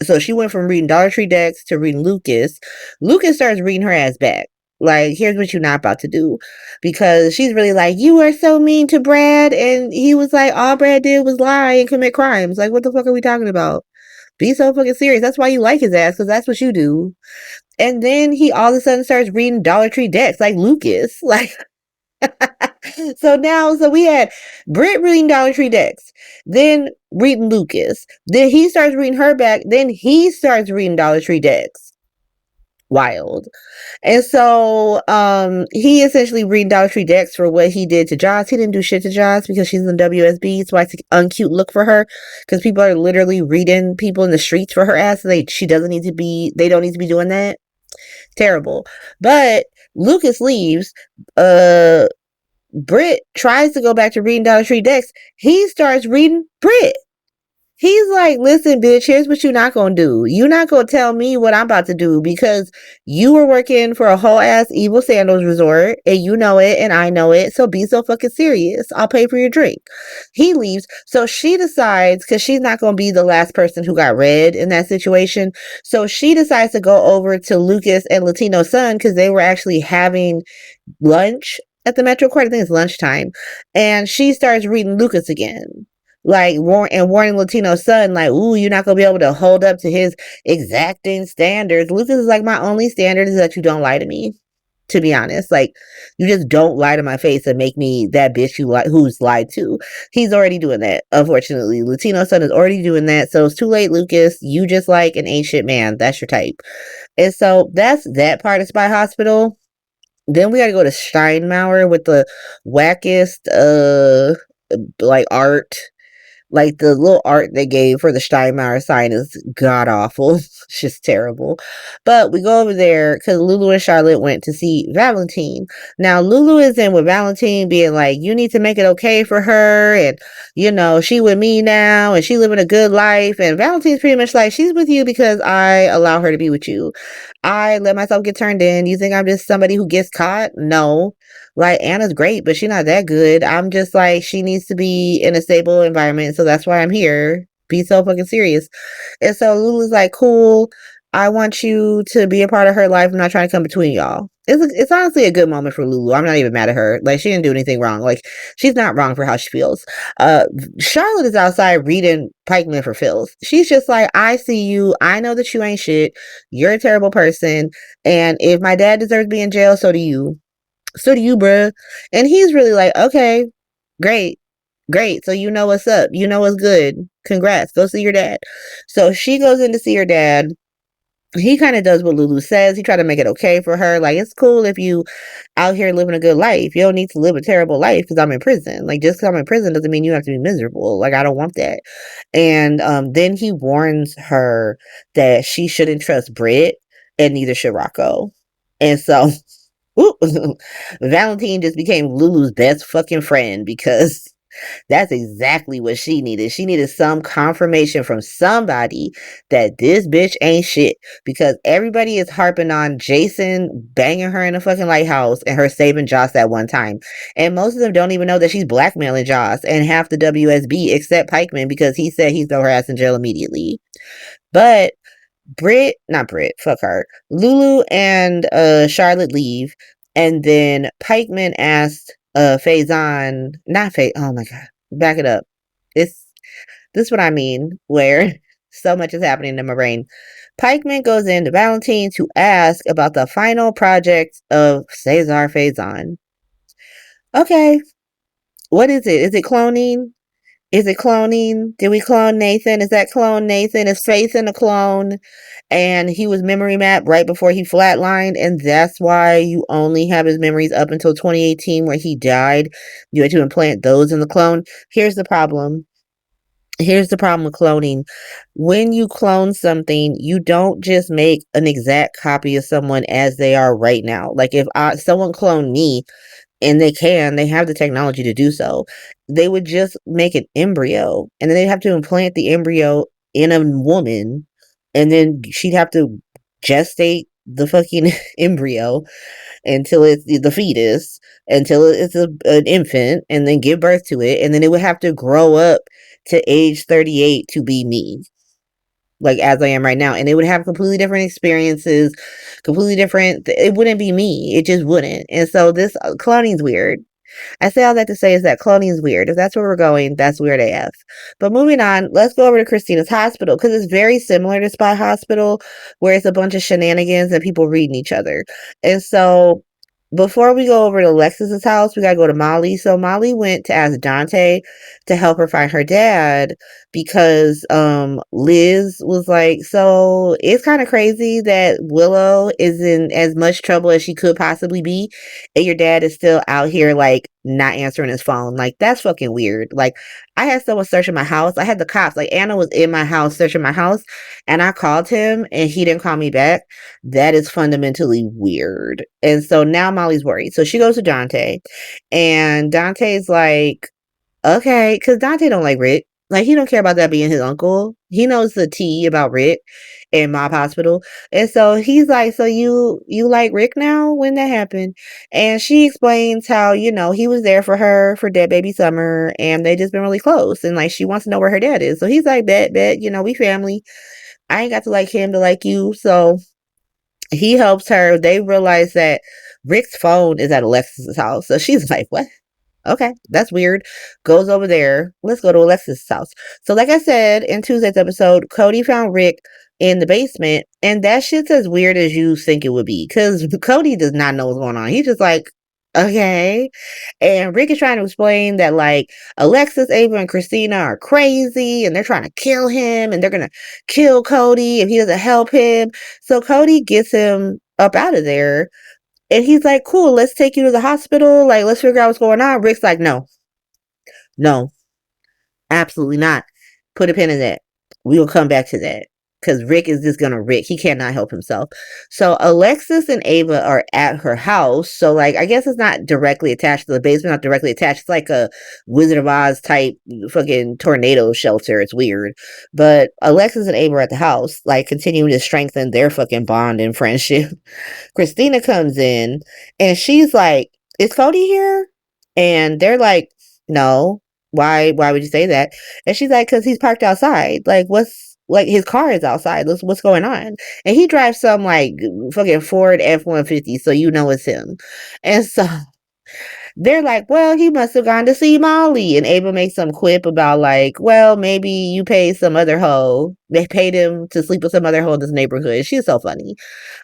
So she went from reading Dollar Tree Dex to reading Lucas. Lucas starts reading her ass back. Like, here's what you're not about to do. Because she's really like, you are so mean to Brad. And he was like, all Brad did was lie and commit crimes. Like, what the fuck are we talking about? Be so fucking serious. That's why you like his ass, because that's what you do. And then he all of a sudden starts reading Dollar Tree Dex, like Lucas. Like, so we had Britt reading Dollar Tree Dex, then reading Lucas. Then he starts reading her back. Then he starts reading Dollar Tree Dex. Wild. And so he essentially reading Dollar Tree Dex for what he did to Joss. He didn't do shit to Joss because she's in WSB, so it's an uncute look for her because people are literally reading people in the streets for her ass. So they don't need to be doing that. Terrible. But Lucas leaves. Britt tries to go back to reading Dollar Tree Dex. He starts reading Britt. He's like, listen, bitch, here's what you're not going to do. You're not going to tell me what I'm about to do because you were working for a whole ass Evil Sandals resort and you know it and I know it. So be so fucking serious. I'll pay for your drink. He leaves. So she decides, because she's not going to be the last person who got read in that situation. So she decides to go over to Lucas and Latino Sun because they were actually having lunch at the Metro Court. I think it's lunchtime. And she starts reading Lucas again. Like, warning Latino Sun, like, ooh, you're not going to be able to hold up to his exacting standards. Lucas is like, my only standard is that you don't lie to me, to be honest. Like, you just don't lie to my face and make me that bitch who's lied to. He's already doing that, unfortunately. Latino Sun is already doing that, so it's too late, Lucas. You just like an ancient man. That's your type. And so that's that part of Spy Hospital. Then we got to go to Steinmauer with the wackest, like, art. Like, the little art they gave for the Steinmauer sign is god-awful. It's just terrible. But we go over there because Lulu and Charlotte went to see Valentine. Now, Lulu is in with Valentine being like, you need to make it okay for her. And, you know, she with me now. And she living a good life. And Valentine's pretty much like, she's with you because I allow her to be with you. I let myself get turned in. You think I'm just somebody who gets caught? No. Like, Anna's great, but she's not that good. I'm just like, she needs to be in a stable environment, so that's why I'm here. Be so fucking serious. And so Lulu's like, cool, I want you to be a part of her life. I'm not trying to come between y'all. It's honestly a good moment for Lulu. I'm not even mad at her. Like, she didn't do anything wrong. Like, she's not wrong for how she feels. Charlotte is outside reading Pikeman for Phils. She's just like, I see you. I know that you ain't shit. You're a terrible person. And if my dad deserves to be in jail, so do you. So do you, bruh. And he's really like, okay, great. So you know what's up. You know what's good. Congrats. Go see your dad. So she goes in to see her dad. He kind of does what Lulu says. He tried to make it okay for her. Like, it's cool if you out here living a good life. You don't need to live a terrible life because I'm in prison. Like, just because I'm in prison doesn't mean you have to be miserable. Like, I don't want that. And then he warns her that she shouldn't trust Britt and neither should Rocco. And so Valentine just became Lulu's best fucking friend because that's exactly what she needed. She needed some confirmation from somebody that this bitch ain't shit because everybody is harping on Jason banging her in a fucking lighthouse and her saving Joss at one time. And most of them don't even know that she's blackmailing Joss and half the WSB except Pikeman because he said he'd throw her ass in jail immediately. But fuck her. Lulu and Charlotte leave, and then Pikeman asked Faison, not Faison, oh my god, back it up. This is what I mean, where so much is happening in my brain. Pikeman goes into Valentine to ask about the final project of Cesar Faison. Okay, what is it? Is it cloning? Is it cloning? Did we clone Nathan? Is that clone Nathan? Is Faith in a clone? And he was memory mapped right before he flatlined, and that's why you only have his memories up until 2018 where he died. You had to implant those in the clone. Here's the problem. Here's the problem with cloning. When you clone something, you don't just make an exact copy of someone as they are right now. Like if someone cloned me, and they have the technology to do so, they would just make an embryo, and then they'd have to implant the embryo in a woman, and then she'd have to gestate the fucking embryo until it's the fetus, until it's an infant, and then give birth to it, and then it would have to grow up to age 38 to be me, like as I am right now, and it would have completely different experiences, completely different. It wouldn't be me. It just wouldn't. And so this cloning is weird. I say all that to say is that cloning is weird. If that's where we're going, that's weird AF. But moving on, let's go over to Christina's hospital, because it's very similar to Spy Hospital, where it's a bunch of shenanigans and people reading each other. And so before we go over to Alexis's house, we gotta go to Molly. So Molly went to ask Dante to help her find her dad, because Liz was like, so it's kind of crazy that Willow is in as much trouble as she could possibly be, and your dad is still out here like not answering his phone. Like, that's fucking weird. Like, I had someone searching my house. I had the cops. Like, Anna was in my house searching my house, and I called him and he didn't call me back. That is fundamentally weird. And so now Molly's worried. So she goes to Dante, and Dante's like, okay, because Dante don't like Rick. Like, he don't care about that being his uncle. He knows the tea about Rick and Mob Hospital. And so he's like, so you like Rick now? When that happened? And she explains how, you know, he was there for her for Dead Baby Summer, and they just been really close. And like, she wants to know where her dad is. So he's like, bet, you know, we family. I ain't got to like him to like you. So he helps her. They realize that Rick's phone is at Alexis's house. So she's like, what? Okay, that's weird. Goes over there. Let's go to Alexis's house. So like I said in Tuesday's episode, Cody found Rick in the basement, and that shit's as weird as you think it would be, because Cody does not know what's going on. He's just like, okay. And Rick is trying to explain that like Alexis, Ava, and Christina are crazy, and they're trying to kill him, and they're gonna kill Cody if he doesn't help him. So Cody gets him up out of there. And he's like, cool, let's take you to the hospital. Like, let's figure out what's going on. Rick's like, no, absolutely not. Put a pin in that. We will come back to that. Because Rick is just gonna Rick. He cannot help himself. So Alexis and Ava are at her house. So like, I guess it's not directly attached to the basement, not directly attached. It's like a Wizard of Oz type fucking tornado shelter. It's weird. But Alexis and Ava are at the house, like continuing to strengthen their fucking bond and friendship. Christina comes in and she's like, is Cody here? And they're like, no. Why would you say that? And she's like, because he's parked outside. Like, his car is outside. What's going on? And he drives some, like, fucking Ford F-150, so you know it's him. And so they're like, well, he must have gone to see Molly. And Ava makes some quip about, like, well, maybe you paid some other hoe. They paid him to sleep with some other hoe in this neighborhood. She's so funny.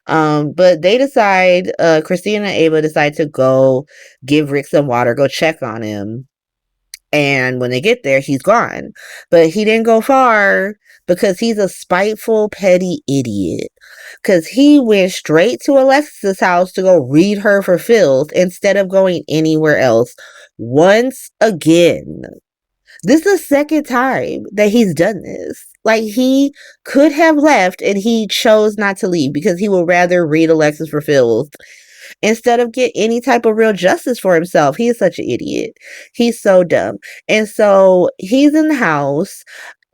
But they decide, Christina and Ava decide to go give Rick some water, go check on him. And when they get there, he's gone. But he didn't go far, because he's a spiteful, petty idiot. Because he went straight to Alexis's house to go read her for filth instead of going anywhere else. Once again. This is the second time that he's done this. Like, he could have left, and he chose not to leave because he would rather read Alexis for filth instead of get any type of real justice for himself. He is such an idiot. He's so dumb. And so he's in the house.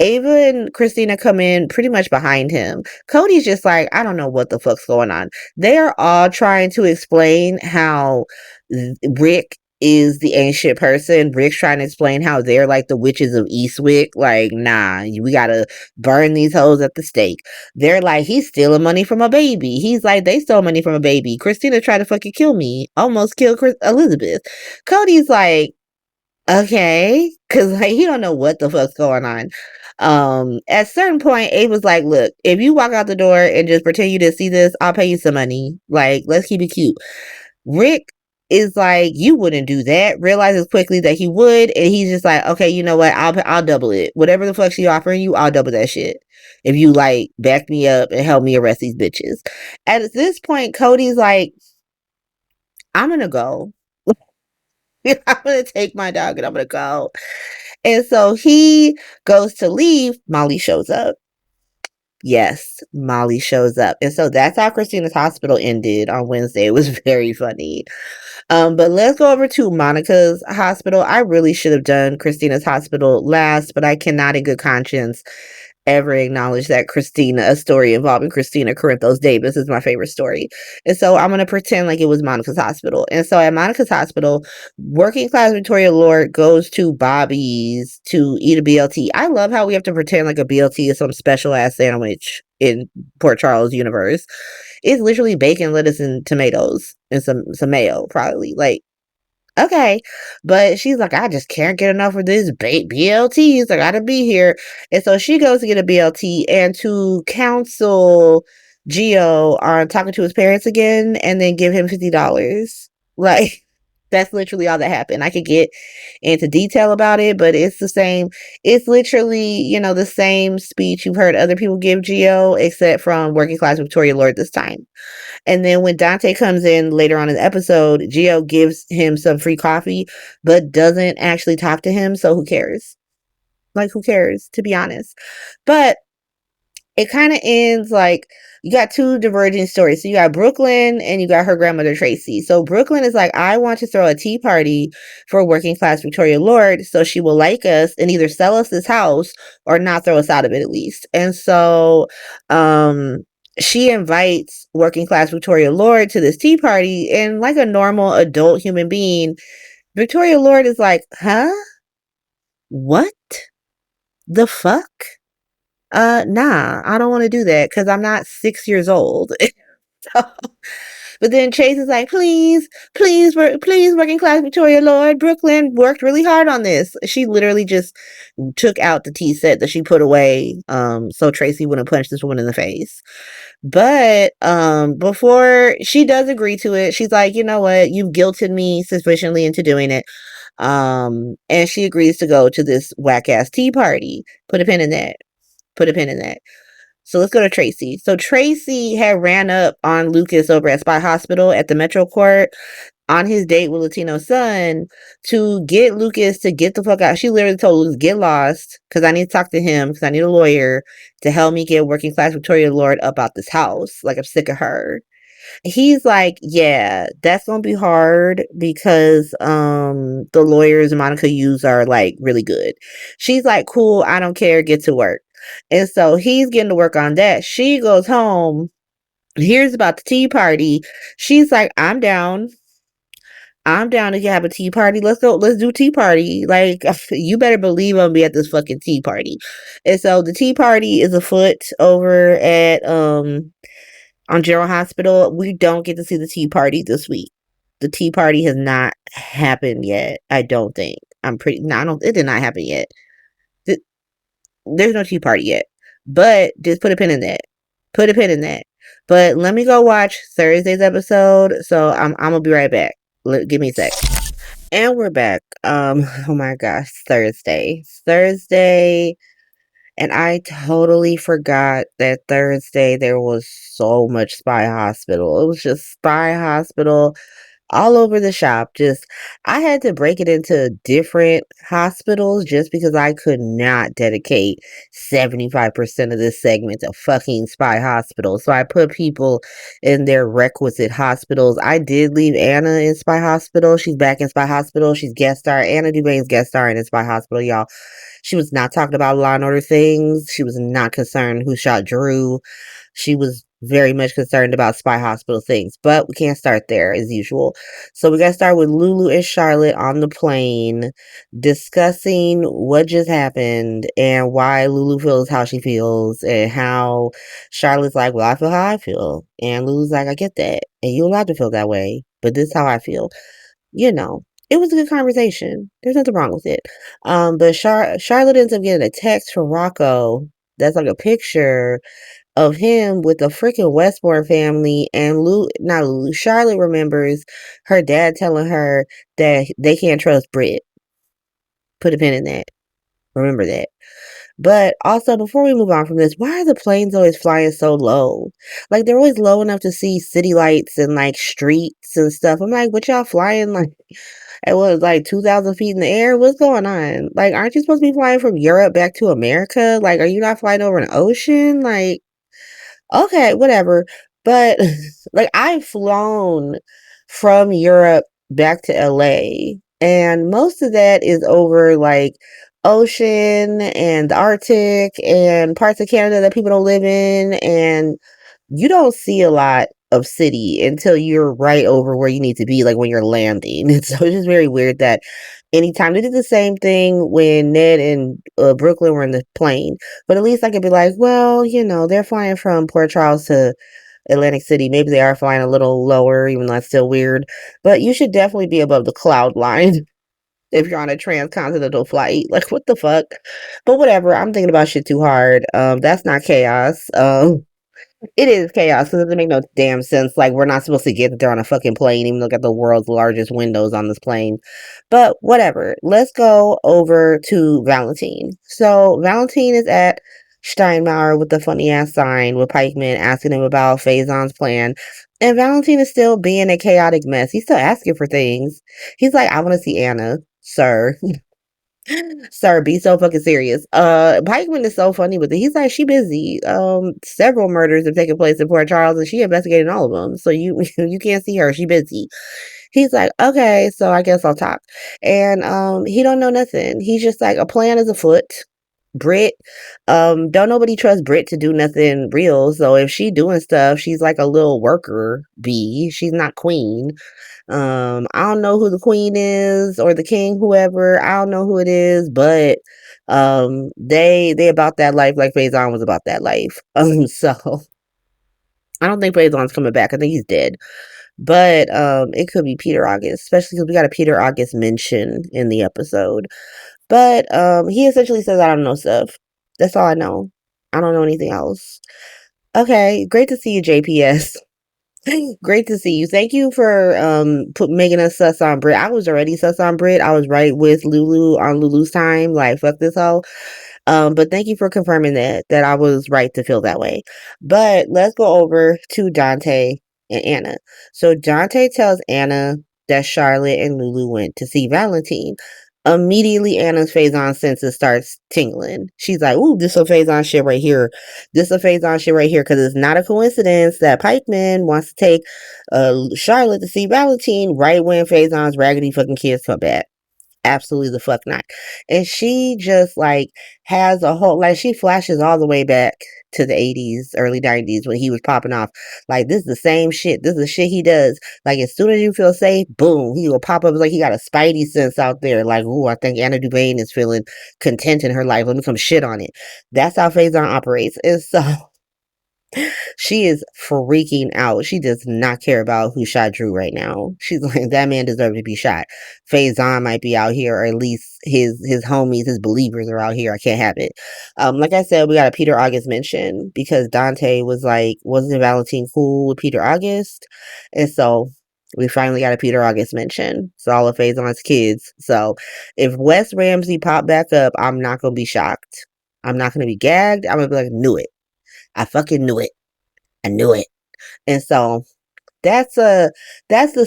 Ava and Christina come in pretty much behind him. Cody's just like, I don't know what the fuck's going on. They are all trying to explain how Rick is the ancient person. Rick's trying to explain how they're like the witches of Eastwick. Like, nah, we gotta burn these hoes at the stake. They're like, he's stealing money from a baby. He's like, they stole money from a baby. Christina tried to fucking kill me. Almost killed Elizabeth. Cody's like, okay, because like he don't know what the fuck's going on. At a certain point, Abe was like, look, if you walk out the door and just pretend you didn't see this, I'll pay you some money. Like, let's keep it cute. Rick is like, you wouldn't do that. Realizes quickly that he would, and he's just like, okay, you know what? I'll double it. Whatever the fuck she offering you, I'll double that shit. If you like back me up and help me arrest these bitches. At this point, Cody's like, I'm gonna go. I'm gonna take my dog and I'm gonna go. And so he goes to leave. Molly shows up. Yes, Molly shows up. And so that's how Christina's hospital ended on Wednesday. It was very funny. But let's go over to Monica's hospital. I really should have done Christina's hospital last, but I cannot in good conscience ever acknowledge that a story involving Christina Corinthos Davis is my favorite story. And so I'm going to pretend like it was Monica's hospital. And so at Monica's hospital, working class Victoria Lord goes to Bobby's to eat a BLT. I love how we have to pretend like a BLT is some special ass sandwich in Port Charles universe. It's literally bacon, lettuce, and tomatoes and some mayo, probably. Like, okay. But she's like, I just can't get enough of this BLTs. I gotta be here. And so she goes to get a BLT and to counsel Gio on talking to his parents again and then give him $50. Like, that's literally all that happened. I could get into detail about it, but it's the same. It's literally, the same speech you've heard other people give Gio, except from working class Victoria Lord this time. And then when Dante comes in later on in the episode, Gio gives him some free coffee, but doesn't actually talk to him. So who cares? Like, who cares, to be honest? But it kind of ends like you got two diverging stories. So you got Brooklyn and you got her grandmother Tracy. So Brooklyn is like, I want to throw a tea party for working class Victoria Lord so she will like us and either sell us this house or not throw us out of it at least. And so she invites working class Victoria Lord to this tea party, and like a normal adult human being, Victoria Lord is like, huh? What the fuck? Nah, I don't want to do that because I'm not 6 years old. But then Chase is like, please, working class Victoria Lord, Brooklyn worked really hard on this. She literally just took out the tea set that she put away, so Tracy wouldn't punch this woman in the face. But before she does agree to it, she's like, you know what, you've guilted me sufficiently into doing it. And she agrees to go to this whack ass tea party. Put a pin in that. So let's go to Tracy. So Tracy had ran up on Lucas over at Spy Hospital at the Metro Court on his date with Latino Son to get Lucas to get the fuck out. She literally told Lucas, get lost, because I need to talk to him, because I need a lawyer to help me get working class Victoria Lord up out this house. Like, I'm sick of her. He's like, yeah, that's gonna be hard because the lawyers Monica used are like really good. She's like, cool, I don't care, get to work. And so he's getting to work on that. She goes home, hears about the tea party. She's like, I'm down to have a tea party. Let's do tea party. Like, you better believe I'm gonna be at this fucking tea party. And so the tea party is afoot over at on General Hospital. We don't get to see the tea party this week. The tea party has not happened yet. I don't think. It did not happen yet. There's no tea party yet. But just put a pin in that. But let me go watch Thursday's episode. So I'm gonna be right back. Give me a sec. And we're back. Oh my gosh, Thursday. And I totally forgot that Thursday there was so much Spy Hospital. It was just Spy Hospital all over the shop. I had to break it into different hospitals just because I could not dedicate 75% of this segment to fucking Spy Hospital. So I put people in their requisite hospitals. I did leave Anna in Spy Hospital. She's back in Spy Hospital. She's guest star. Anna Dubane's guest starring in Spy Hospital, y'all. She was not talking about Law and Order things. She was not concerned who shot Drew. She was very much concerned about spy hospital things, but we can't start there as usual. So we got to start with Lulu and Charlotte on the plane discussing what just happened and why Lulu feels how she feels, and how Charlotte's like, well, I feel how I feel. And Lulu's like, I get that. And you're allowed to feel that way, but this is how I feel. You know, it was a good conversation. There's nothing wrong with it. But Charlotte ends up getting a text from Rocco that's like a picture of him with the freaking Westmore family, and Charlotte remembers her dad telling her that they can't trust Britt. Put a pin in that. Remember that. But also, before we move on from this, why are the planes always flying so low? Like, they're always low enough to see city lights and like streets and stuff. I'm like, what y'all flying like at what, like 2,000 feet in the air? What's going on? Like, aren't you supposed to be flying from Europe back to America? Like, are you not flying over an ocean? Like, okay, whatever. But like, I've flown from Europe back to LA, and most of that is over like ocean and the Arctic and parts of Canada that people don't live in, and you don't see a lot of city until you're right over where you need to be, like when you're landing. And so it's just very weird that anytime they did the same thing when Ned and Brooklyn were in the plane, but at least I could be like, well, you know, they're flying from Port Charles to Atlantic City. Maybe they are flying a little lower, even though that's still weird. But you should definitely be above the cloud line if you're on a transcontinental flight. Like, what the fuck? But whatever. I'm thinking about shit too hard. That's not chaos. It is chaos because it doesn't make no damn sense. Like, we're not supposed to get that they're on a fucking plane, even though they got the world's largest windows on this plane. But whatever. Let's go over to Valentine. So Valentine is at Steinmauer with the funny ass sign with Pikeman asking him about Faison's plan. And Valentine is still being a chaotic mess. He's still asking for things. He's like, I want to see Anna, sir. Sir, be so fucking serious. Pikeman is so funny with it. He's like, she busy. Several murders have taken place in Port Charles, and she investigated all of them. So you you can't see her. She busy. He's like, okay, so I guess I'll talk. And he don't know nothing. He's just like, a plan is afoot. Britt, don't nobody trust Britt to do nothing real. So if she doing stuff, she's like a little worker bee. She's not queen. I don't know who the queen is or the king, whoever. I don't know who it is, but they about that life like Faison was about that life. So I don't think Faison's coming back. I think he's dead. But it could be Peter August, especially because we got a Peter August mention in the episode. But he essentially says, I don't know stuff. That's all I know. I don't know anything else. Okay, great to see you, JPS. Great to see you. Thank you for making us sus on Brit. I was already sus on Brit. I was right with Lulu on Lulu's time. Like, fuck this hoe. But thank you for confirming that I was right to feel that way. But let's go over to Dante and Anna. So Dante tells Anna that Charlotte and Lulu went to see Valentine. Immediately, Anna's Faison senses starts tingling. She's like, ooh, this a Faison shit right here. This a Faison shit right here, because it's not a coincidence that Pikeman wants to take Charlotte to see Valentine right when Faison's raggedy fucking kids come back. Absolutely the fuck not. And she just like has a whole, like, she flashes all the way back to the 80s, early 90s when he was popping off. Like, this is the same shit. This is the shit he does. Like, as soon as you feel safe, boom, he will pop up. It's like he got a spidey sense out there. Like, ooh, I think Anna Devane is feeling content in her life. Let me come shit on it. That's how Faison operates. And so she is freaking out. She does not care about who shot Drew right now. She's like, that man deserves to be shot. Faison might be out here, or at least his homies, his believers are out here. I can't have it. Like I said, we got a Peter August mention because Dante was like, wasn't Valentine cool with Peter August? And so we finally got a Peter August mention. It's all of Faison's kids. So if Wes Ramsey popped back up, I'm not going to be shocked. I'm not going to be gagged. I'm going to be like, knew it. I fucking knew it. I knew it. And so that's the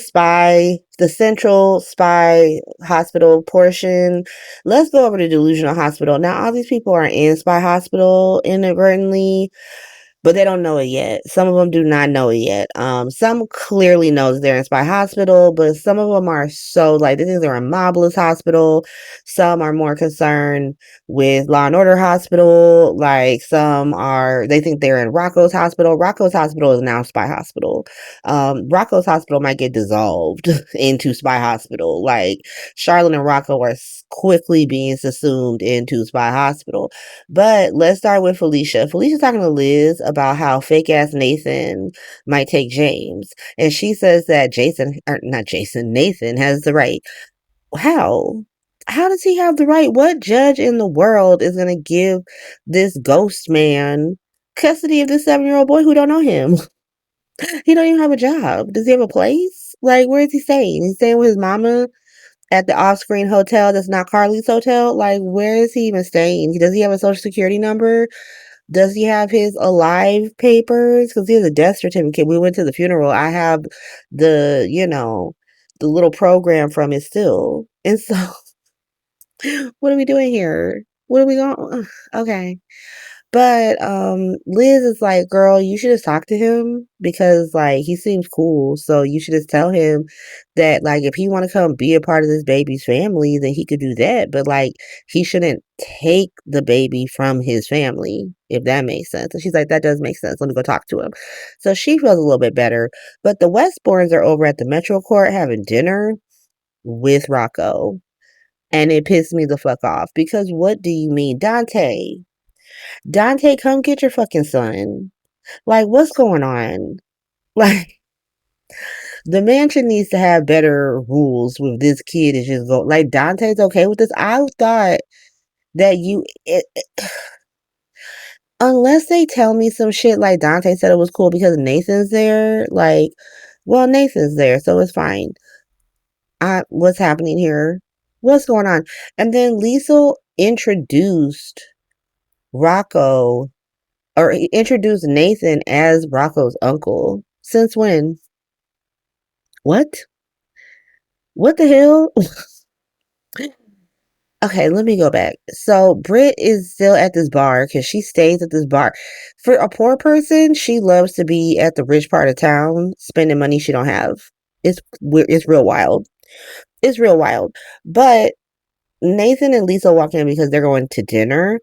spy, the central spy hospital portion. Let's go over to delusional hospital. Now, all these people are in spy hospital inadvertently. but they don't know it yet. Some of them do not know it yet. Some clearly knows they're in Spy Hospital, but some of them are so like they think they're in Mobless Hospital. Some are more concerned with Law and Order Hospital. Like they think they're in Rocco's Hospital. Rocco's Hospital is now Spy Hospital. Rocco's Hospital might get dissolved into Spy Hospital. Like Charlotte and Rocco are quickly being subsumed into Spy Hospital. But let's start with Felicia. Felicia's talking to Liz about how fake ass Nathan might take James. And she says that Nathan has the right. How? How does he have the right? What judge in the world is going to give this ghost man custody of this 7-year-old boy who don't know him? He don't even have a job. Does he have a place? Like, where is he staying? He's staying with his mama at the off-screen hotel that's not Carly's hotel. Like, where is he even staying? Does he have a social security number? Does he have his alive papers? Because he has a death certificate. We went to the funeral. I have the little program from it still. And so, what are we doing here? What are we going? Okay. But Liz is like, girl, you should just talk to him because like he seems cool. So you should just tell him that like if he want to come be a part of this baby's family, then he could do that. But like he shouldn't take the baby from his family, if that makes sense. And she's like, that does make sense. Let me go talk to him. So she feels a little bit better. But the Westbournes are over at the Metro Court having dinner with Rocco. And it pissed me the fuck off because what do you mean? Dante, come get your fucking son. Like, what's going on? Like, the mansion needs to have better rules with this kid is just go like Dante's okay with this. I thought that unless they tell me some shit like Dante said it was cool because Nathan's there, like, well, Nathan's there, so it's fine. What's happening here? What's going on? And then Liesl introduced Rocco or introduced Nathan as Rocco's uncle. Since when? What? What the hell? Okay, let me go back. So Britt is still at this bar because she stays at this bar. For a poor person, she loves to be at the rich part of town spending money she don't have. It's real wild. It's real wild. But Nathan and Lisa walk in because they're going to dinner.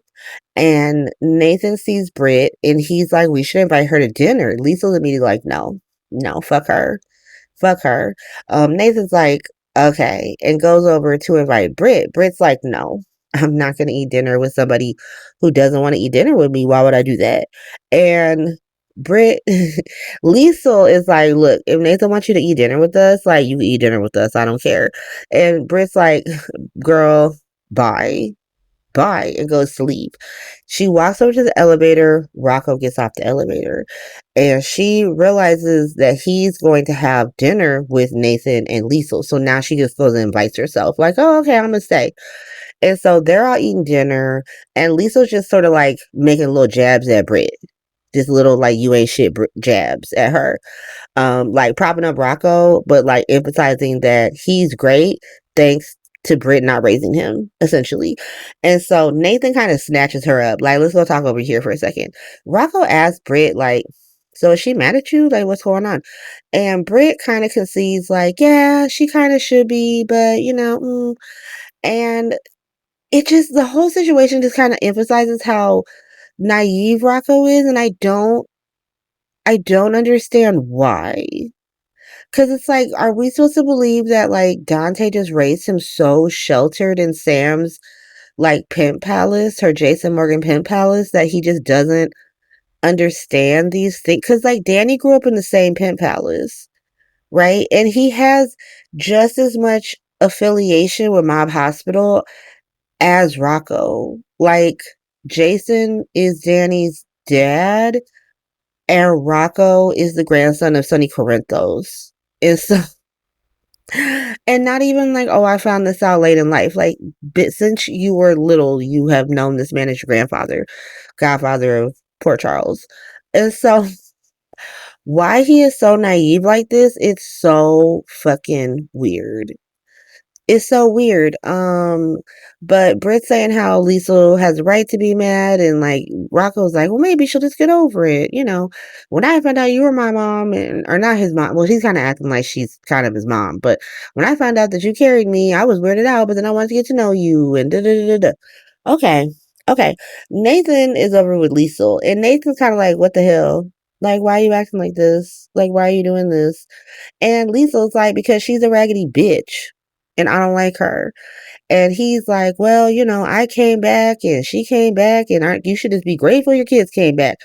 And Nathan sees Britt and he's like, we should invite her to dinner. Lisa's immediately like, no, fuck her. Fuck her. Nathan's like, okay, and goes over to invite Britt. Britt's like, no, I'm not going to eat dinner with somebody who doesn't want to eat dinner with me. Why would I do that? And Britt, Liesl is like, look, if Nathan wants you to eat dinner with us, like, you can eat dinner with us. I don't care. And Britt's like, girl, bye, and goes to leave. She walks over to the elevator. Rocco gets off the elevator. And she realizes that he's going to have dinner with Nathan and Liesl. So now she just goes and invites herself. Like, oh, okay, I'm going to stay. And so they're all eating dinner. And Liesl's just sort of like making little jabs at Britt. Just little like you ain't shit jabs at her. Like propping up Rocco, but like emphasizing that he's great thanks to Britt not raising him, essentially. And so Nathan kind of snatches her up. Like, let's go talk over here for a second. Rocco asks Britt, like, so is she mad at you? Like, what's going on? And Britt kind of concedes, like, yeah, she kind of should be, but, and it just, the whole situation just kind of emphasizes how naive Rocco is, and I don't understand why. Because it's like, are we supposed to believe that, like, Dante just raised him so sheltered in Sam's, like, pimp palace, her Jason Morgan pimp palace, that he just doesn't understand these things? Because, like, Danny grew up in the same pimp palace, right? And he has just as much affiliation with Mob Hospital as Rocco. Like, Jason is Danny's dad, and Rocco is the grandson of Sonny Corinthos. And so, and not even like, oh, I found this out late in life. Like, since you were little, you have known this man as your godfather of Port Charles. And so, why he is so naive like this, it's so fucking weird. It's so weird. But Britt's saying how Lisa has a right to be mad, and like Rocco's like, well, maybe she'll just get over it. You know, when I found out you were my mom, or not his mom, well, he's kind of acting like she's kind of his mom. But when I found out that you carried me, I was weirded out, but then I wanted to get to know you, and da da da da. Okay, okay. Nathan is over with Lisa, and Nathan's kind of like, what the hell? Like, why are you acting like this? Like, why are you doing this? And Lisa's like, because she's a raggedy bitch and I don't like her. And he's like, well, you know, I came back and she came back and you should just be grateful your kids came back.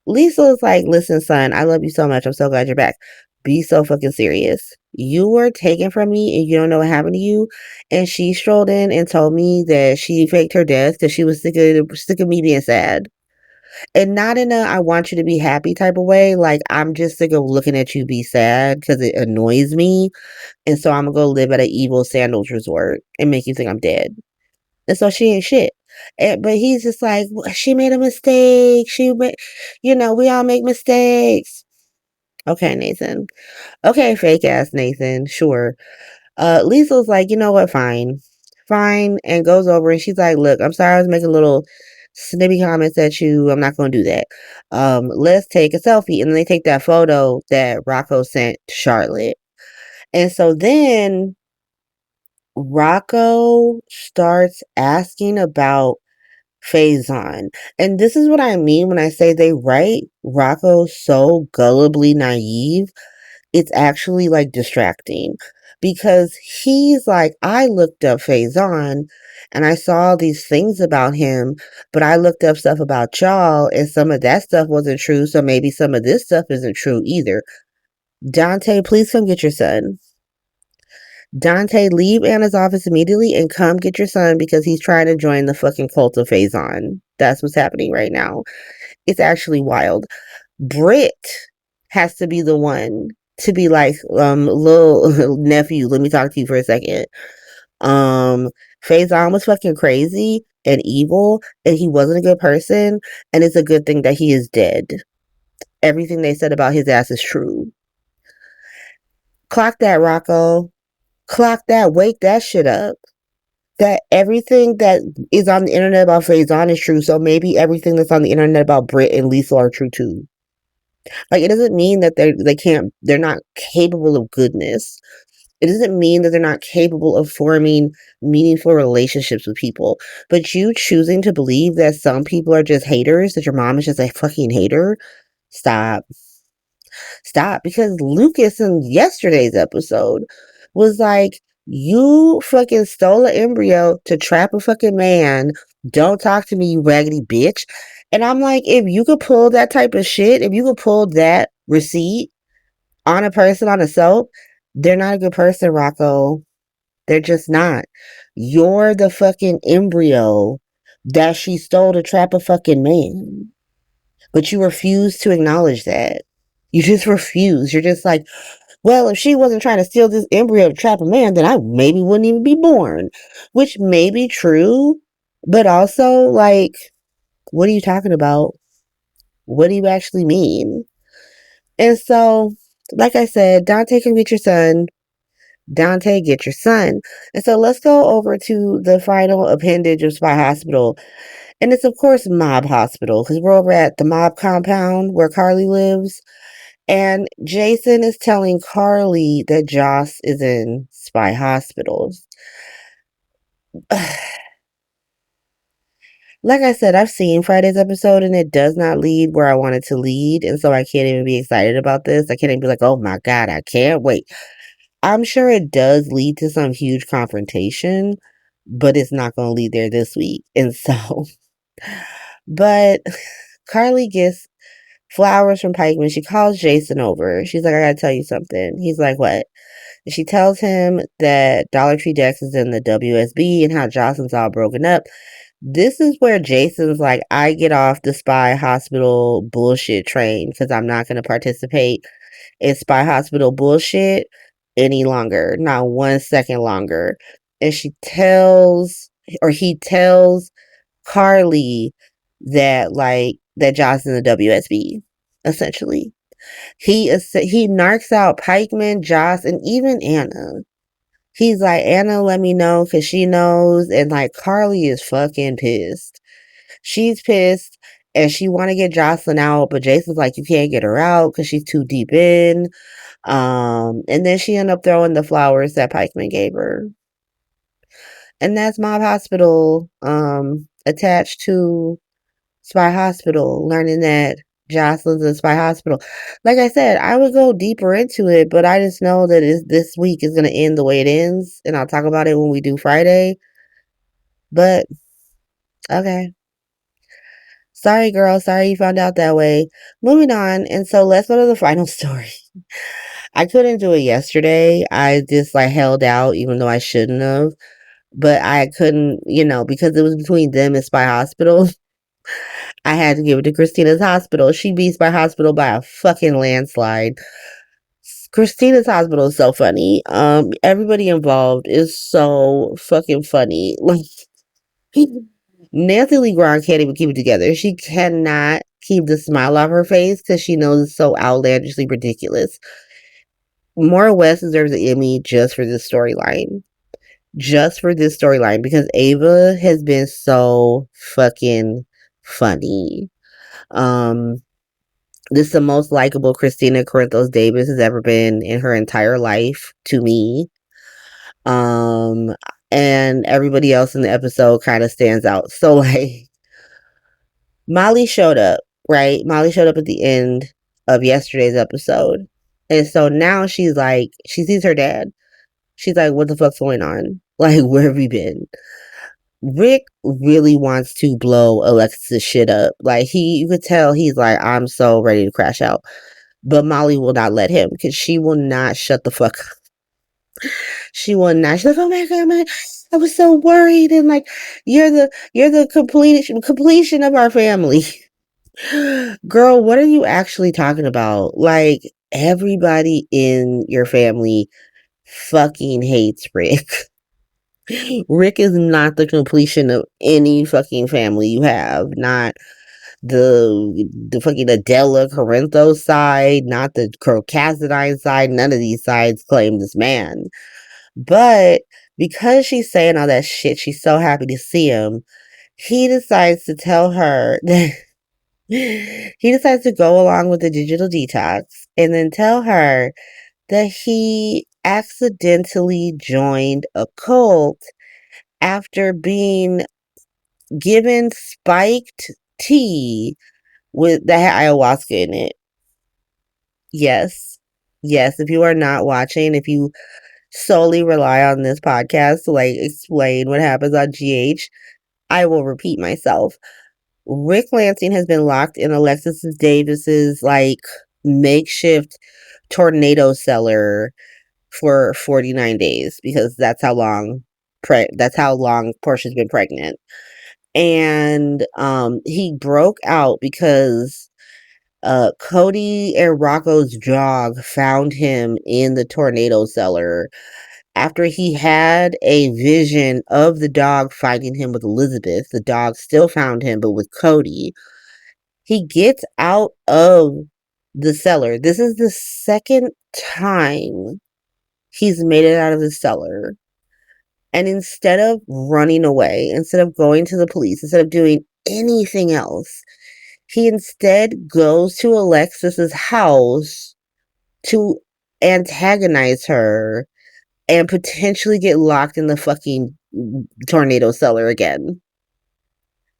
Lisa's like, listen, son, I love you so much. I'm so glad you're back. Be so fucking serious. You were taken from me and you don't know what happened to you. And she strolled in and told me that she faked her death because she was sick of me being sad. And not in a I want you to be happy type of way. Like, I'm just sick of looking at you be sad because it annoys me. And so I'm going to go live at an evil sandals resort and make you think I'm dead. And so she ain't shit. But he's just like, she made a mistake. You know, we all make mistakes. Okay, Nathan. Okay, fake ass Nathan. Sure. Lisa's like, you know what? Fine. Fine. And goes over and she's like, look, I'm sorry I was making little snippy comments at you. I'm not going to do that. Let's take a selfie. And then they take that photo that Rocco sent to Charlotte. And so then Rocco starts asking about Faison. And this is what I mean when I say they write Rocco so gullibly naive. It's actually like distracting because he's like, I looked up Faison and I saw these things about him, but I looked up stuff about y'all and some of that stuff wasn't true. So maybe some of this stuff isn't true either. Dante, please come get your son. Dante, leave Anna's office immediately and come get your son because he's trying to join the fucking cult of Faison. That's what's happening right now. It's actually wild. Britt has to be the one to be like, little nephew, let me talk to you for a second. Faison was fucking crazy and evil, and he wasn't a good person, and it's a good thing that he is dead. Everything they said about his ass is true. Clock that, Rocco. Clock that, wake that shit up. That everything that is on the internet about Faison is true, so maybe everything that's on the internet about Britt and Lisa are true too. Like, it doesn't mean that they're not capable of goodness. It doesn't mean that they're not capable of forming meaningful relationships with people. But you choosing to believe that some people are just haters, that your mom is just a fucking hater, stop. Stop. Because Lucas in yesterday's episode was like, you fucking stole an embryo to trap a fucking man. Don't talk to me, you raggedy bitch. And I'm like, if you could pull that type of shit, if you could pull that receipt on a person on a soap, they're not a good person, Rocco. They're just not. You're the fucking embryo that she stole to trap a fucking man. But you refuse to acknowledge that. You just refuse. You're just like, well, if she wasn't trying to steal this embryo to trap a man, then I maybe wouldn't even be born. Which may be true, but also, like, what are you talking about? What do you actually mean? And so, like I said, Dante can get your son. Dante, get your son. And so let's go over to the final appendage of Spy Hospital. And it's, of course, Mob Hospital, because we're over at the Mob compound where Carly lives. And Jason is telling Carly that Joss is in Spy Hospital. Like I said, I've seen Friday's episode and it does not lead where I want it to lead. And so I can't even be excited about this. I can't even be like, oh my God, I can't wait. I'm sure it does lead to some huge confrontation, but it's not going to lead there this week. And so, but Carly gets flowers from Pikeman. She calls Jason over. She's like, I got to tell you something. He's like, what? And she tells him that Dollar Tree Dex is in the WSB and how Jocelyn's all broken up. This is where Jason's like, I get off the Spy Hospital bullshit train because I'm not going to participate in Spy Hospital bullshit any longer, not 1 second longer. And he tells Carly that John's in the WSB, essentially. He narcs out Pikeman, Joss, and even Anna. He's like, Anna, let me know because she knows. And like, Carly is fucking pissed. She's pissed and she want to get Jocelyn out, but Jason's like, you can't get her out because she's too deep in. And then she ended up throwing the flowers that Pikeman gave her. And that's Mob Hospital, attached to Spy Hospital, learning that Jocelyn's in Spy Hospital. Like I said, I would go deeper into it, but I just know that this week is going to end the way it ends, and I'll talk about it when we do Friday. But, okay. Sorry, girl. Sorry you found out that way. Moving on, and so let's go to the final story. I couldn't do it yesterday. I just, like, held out, even though I shouldn't have. But I couldn't, because it was between them and Spy Hospital. I had to give it to Christina's Hospital. She beat Spy Hospital by a fucking landslide. Christina's Hospital is so funny. Everybody involved is so fucking funny. Like, Nancy Lee Grahn can't even keep it together. She cannot keep the smile off her face because she knows it's so outlandishly ridiculous. Maura West deserves an Emmy just for this storyline. Just for this storyline, because Ava has been so fucking funny. This is the most likable Christina Corinthos Davis has ever been in her entire life to me. And everybody else in the episode kind of stands out. So, like, Molly showed up, right? Molly showed up at the end of yesterday's episode. And so now she's like, she sees her dad. She's like, what the fuck's going on? Like, where have we been? Rick really wants to blow Alexis' shit up. Like, you could tell he's like, I'm so ready to crash out. But Molly will not let him because she will not shut the fuck up. She will not. She's like, oh my God, I was so worried. And like, you're the completion of our family. Girl, what are you actually talking about? Like, everybody in your family fucking hates Rick. Rick is not the completion of any fucking family you have. Not the fucking Adela Corinthos side, not the Cassadine side. None of these sides claim this man. But because she's saying all that shit, she's so happy to see him. He decides to tell her that he decides to go along with the digital detox and then tell her that he accidentally joined a cult after being given spiked tea that had ayahuasca in it. Yes. Yes, if you are not watching, if you solely rely on this podcast to like explain what happens on GH, I will repeat myself. Rick Lansing has been locked in Alexis Davis's like makeshift tornado cellar for 49 days because that's how long Portia's been pregnant. And he broke out because Cody and Rocco's dog found him in the tornado cellar after he had a vision of the dog finding him with Elizabeth. The dog still found him, but with Cody. He gets out of the cellar. This is the second time he's made it out of the cellar. And instead of running away, instead of going to the police, instead of doing anything else, he instead goes to Alexis's house to antagonize her and potentially get locked in the fucking tornado cellar again.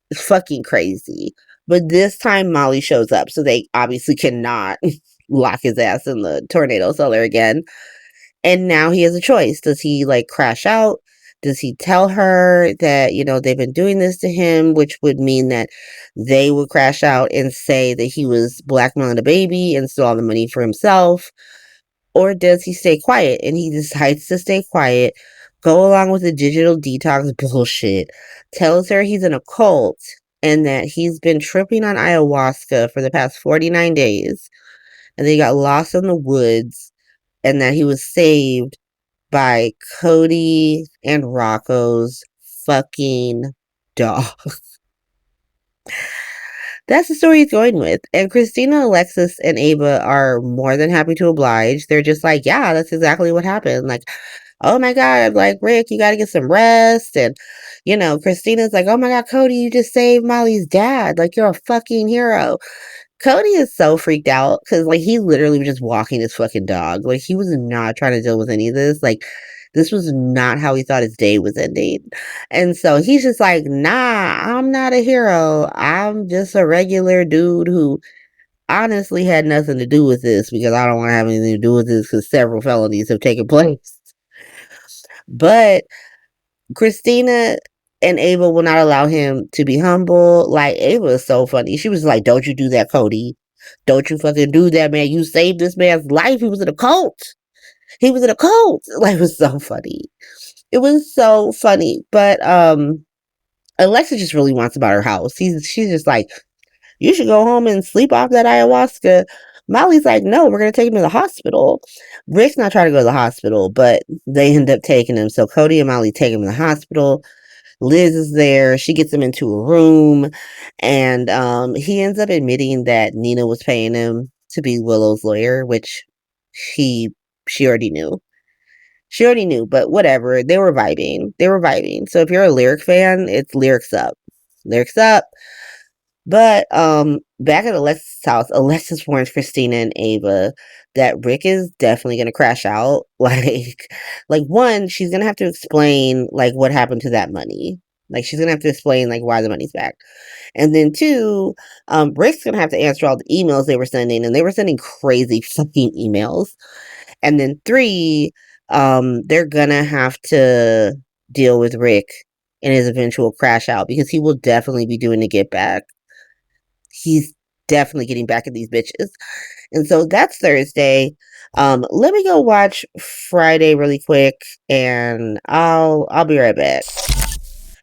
It's fucking crazy. But this time Molly shows up, so they obviously cannot lock his ass in the tornado cellar again. And now he has a choice. Does he like crash out? Does he tell her that, they've been doing this to him, which would mean that they would crash out and say that he was blackmailing the baby and stole all the money for himself? Or does he stay quiet? And he decides to stay quiet, go along with the digital detox bullshit, tells her he's in a cult and that he's been tripping on ayahuasca for the past 49 days. And then he got lost in the woods and that he was saved by Cody and Rocco's fucking dog. That's the story he's going with. And Christina, Alexis, and Ava are more than happy to oblige. They're just like, yeah, that's exactly what happened. Like, oh my God, like, Rick, you got to get some rest. And, Christina's like, oh my God, Cody, you just saved Molly's dad. Like, you're a fucking hero. Cody is so freaked out because, like, he literally was just walking his fucking dog. Like, he was not trying to deal with any of this. Like, this was not how he thought his day was ending. And so he's just like, nah, I'm not a hero. I'm just a regular dude who honestly had nothing to do with this because I don't want to have anything to do with this because several felonies have taken place. But Christina and Ava will not allow him to be humble. Like, Ava is so funny. She was like, don't you do that, Cody. Don't you fucking do that, man. You saved this man's life. He was in a cult. He was in a cult. Like, it was so funny. It was so funny. But Alexa just really wants him out her house. She's just like, you should go home and sleep off that ayahuasca. Molly's like, no, we're going to take him to the hospital. Rick's not trying to go to the hospital, but they end up taking him. So Cody and Molly take him to the hospital. Liz is there. She gets him into a room. And he ends up admitting that Nina was paying him to be Willow's lawyer, which she already knew. She already knew, but whatever. They were vibing. So if you're a Lyric fan, it's Lyrics Up. Lyrics Up. But back at Alexis' house, Alexis warns Christina and Ava that Rick is definitely gonna crash out. Like one, she's gonna have to explain like what happened to that money. Like she's gonna have to explain like why the money's back. And then two, Rick's gonna have to answer all the emails they were sending, and they were sending crazy fucking emails. And then three, they're gonna have to deal with Rick and his eventual crash out because he will definitely be doing the get back. He's definitely getting back at these bitches. And so that's Thursday. Let me go watch Friday really quick and I'll be right back.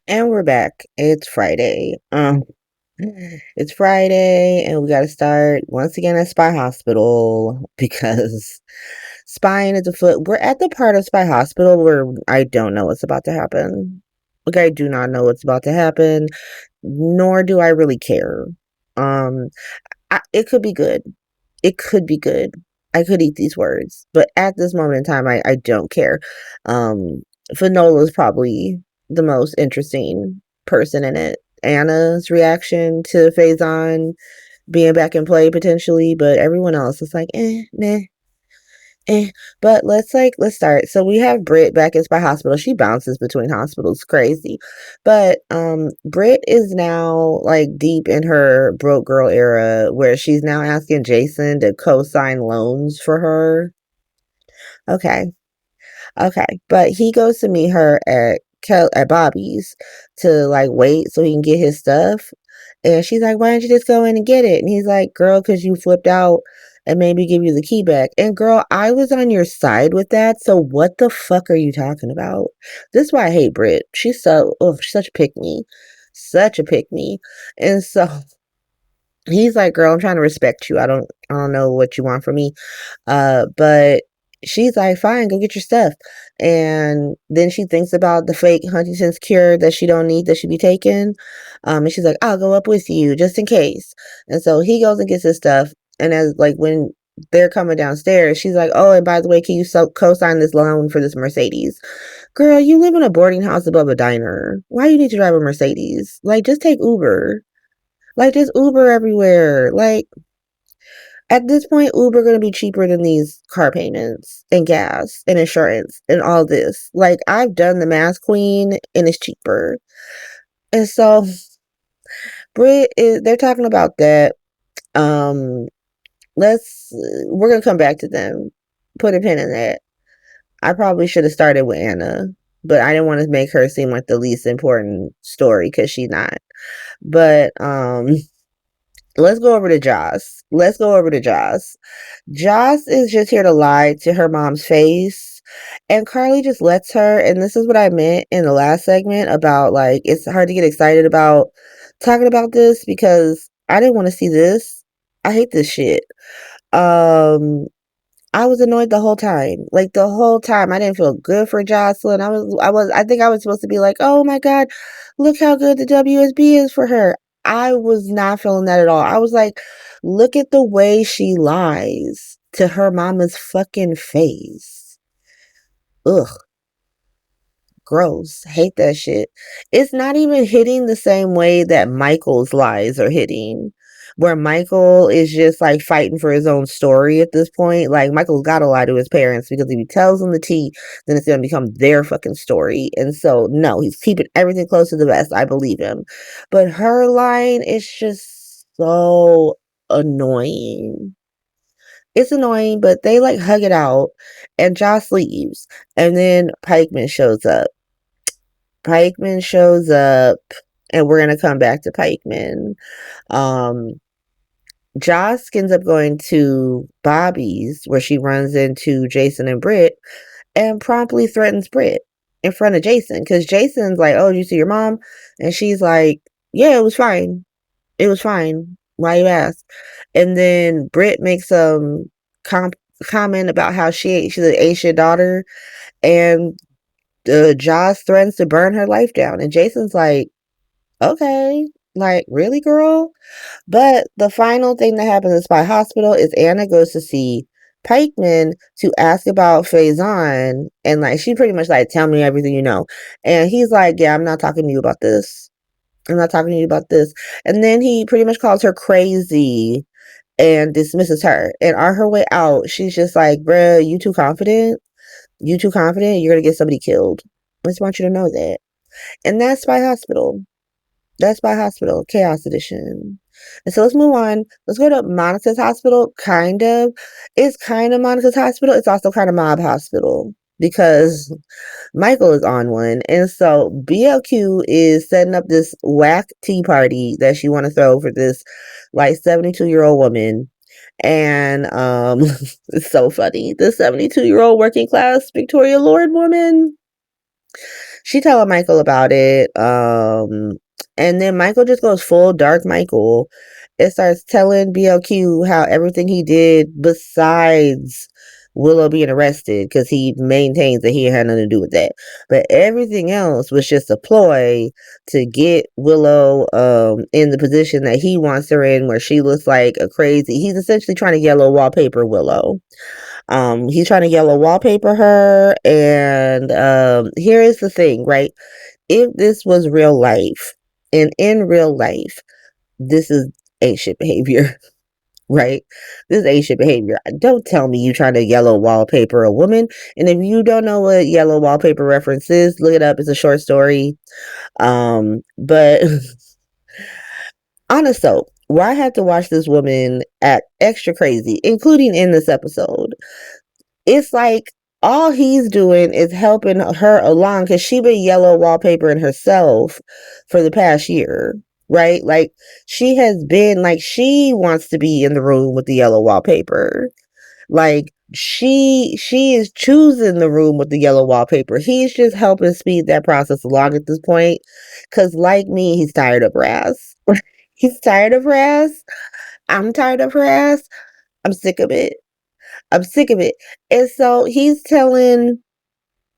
And we're back. It's Friday. It's Friday and we gotta start once again at Spy Hospital because spying is afoot. We're at the part of Spy Hospital where I don't know what's about to happen. Like, I do not know what's about to happen, nor do I really care. It could be good. It could be good. I could eat these words, but at this moment in time, I don't care. Finola is probably the most interesting person in it. Anna's reaction to Faison being back in play potentially, but everyone else is like, meh. But let's start. So we have Britt back in Spy Hospital. She bounces between hospitals, crazy. But Britt is now like deep in her broke girl era where she's now asking Jason to co-sign loans for her. Okay. But he goes to meet her at Bobby's to like wait so he can get his stuff. And she's like, why don't you just go in and get it? And he's like, girl, because you flipped out and maybe give you the key back. And girl, I was on your side with that. So what the fuck are you talking about? This is why I hate Britt. She's such a pick-me. Such a pick-me. And so he's like, girl, I'm trying to respect you. I don't know what you want from me. But she's like, fine, go get your stuff. And then she thinks about the fake Huntington's cure that she don't need, that should be taken. And she's like, I'll go up with you just in case. And so he goes and gets his stuff. And as like when they're coming downstairs, she's like, oh, and by the way, can you co-sign this loan for this Mercedes? Girl, you live in a boarding house above a diner. Why do you need to drive a Mercedes? Like, just take Uber. Like, just Uber everywhere. Like, at this point, Uber going to be cheaper than these car payments and gas and insurance and all this. Like, I've done the math, queen, and it's cheaper. And so, they're talking about that. We're going to come back to them. Put a pin in that. I probably should have started with Anna, but I didn't want to make her seem like the least important story because she's not. But, let's go over to Joss. Joss is just here to lie to her mom's face. And Carly just lets her. And this is what I meant in the last segment about, like, it's hard to get excited about talking about this because I didn't want to see this. I hate this shit. I was annoyed the whole time. Like, the whole time. I didn't feel good for Jocelyn. I think I was supposed to be like, oh my God, look how good the WSB is for her. I was not feeling that at all. I was like, look at the way she lies to her mama's fucking face. Ugh. Gross. Hate that shit. It's not even hitting the same way that Michael's lies are hitting. Where Michael is just like fighting for his own story at this point. Like, Michael's gotta lie to his parents because if he tells them the tea, then it's gonna become their fucking story. And so, no, he's keeping everything close to the vest. I believe him. But her line is just so annoying. It's annoying, but they like hug it out and Joss leaves. And then Pikeman shows up. Pikeman shows up, and we're gonna come back to Pikeman. Joss ends up going to Bobby's where she runs into Jason and Britt and promptly threatens Britt in front of Jason because Jason's like, "Oh, did you see your mom?" And she's like, "Yeah, it was fine. It was fine. Why you ask?" And then Britt makes some comment about how she's an Asian daughter, and Joss threatens to burn her life down. And Jason's like, "Okay, like, really, girl?" But the final thing that happens at Spy Hospital is Anna goes to see Pikeman to ask about Faison, and like she pretty much like, "Tell me everything you know." And he's like, "Yeah, I'm not talking to you about this. I'm not talking to you about this." And then he pretty much calls her crazy and dismisses her. And on her way out, she's just like, "Bruh, you too confident? You too confident? You're gonna get somebody killed. I just want you to know that." And that's Spy Hospital. That's Spy Hospital, Chaos Edition. And so let's move on. Let's go to Monica's hospital. Kind of. It's kind of Monica's hospital. It's also kind of Mob Hospital because Michael is on one. And so BLQ is setting up this whack tea party that she want to throw for this like 72-year-old woman. And it's so funny. The 72-year-old working class Victoria Lord woman. She telling Michael about it. And then Michael just goes full dark Michael. It starts telling BLQ how everything he did besides Willow being arrested, because he maintains that he had nothing to do with that. But everything else was just a ploy to get Willow in the position that he wants her in, where she looks like a crazy. He's essentially trying to yellow wallpaper Willow. He's trying to yellow wallpaper her. And here is the thing, right? If this was real life, and in real life, this is ain't shit behavior, right? This is ain't shit behavior. Don't tell me you trying to yellow wallpaper a woman. And if you don't know what yellow wallpaper reference is, look it up. It's a short story. But honest though, why I had to watch this woman act extra crazy, including in this episode. It's like all he's doing is helping her along because she been yellow wallpapering herself for the past year, right? Like she has been like, she wants to be in the room with the yellow wallpaper. Like she is choosing the room with the yellow wallpaper. He's just helping speed that process along at this point. Cause like me, he's tired of her ass. He's tired of her ass. I'm tired of her ass. I'm sick of it. I'm sick of it. And so he's telling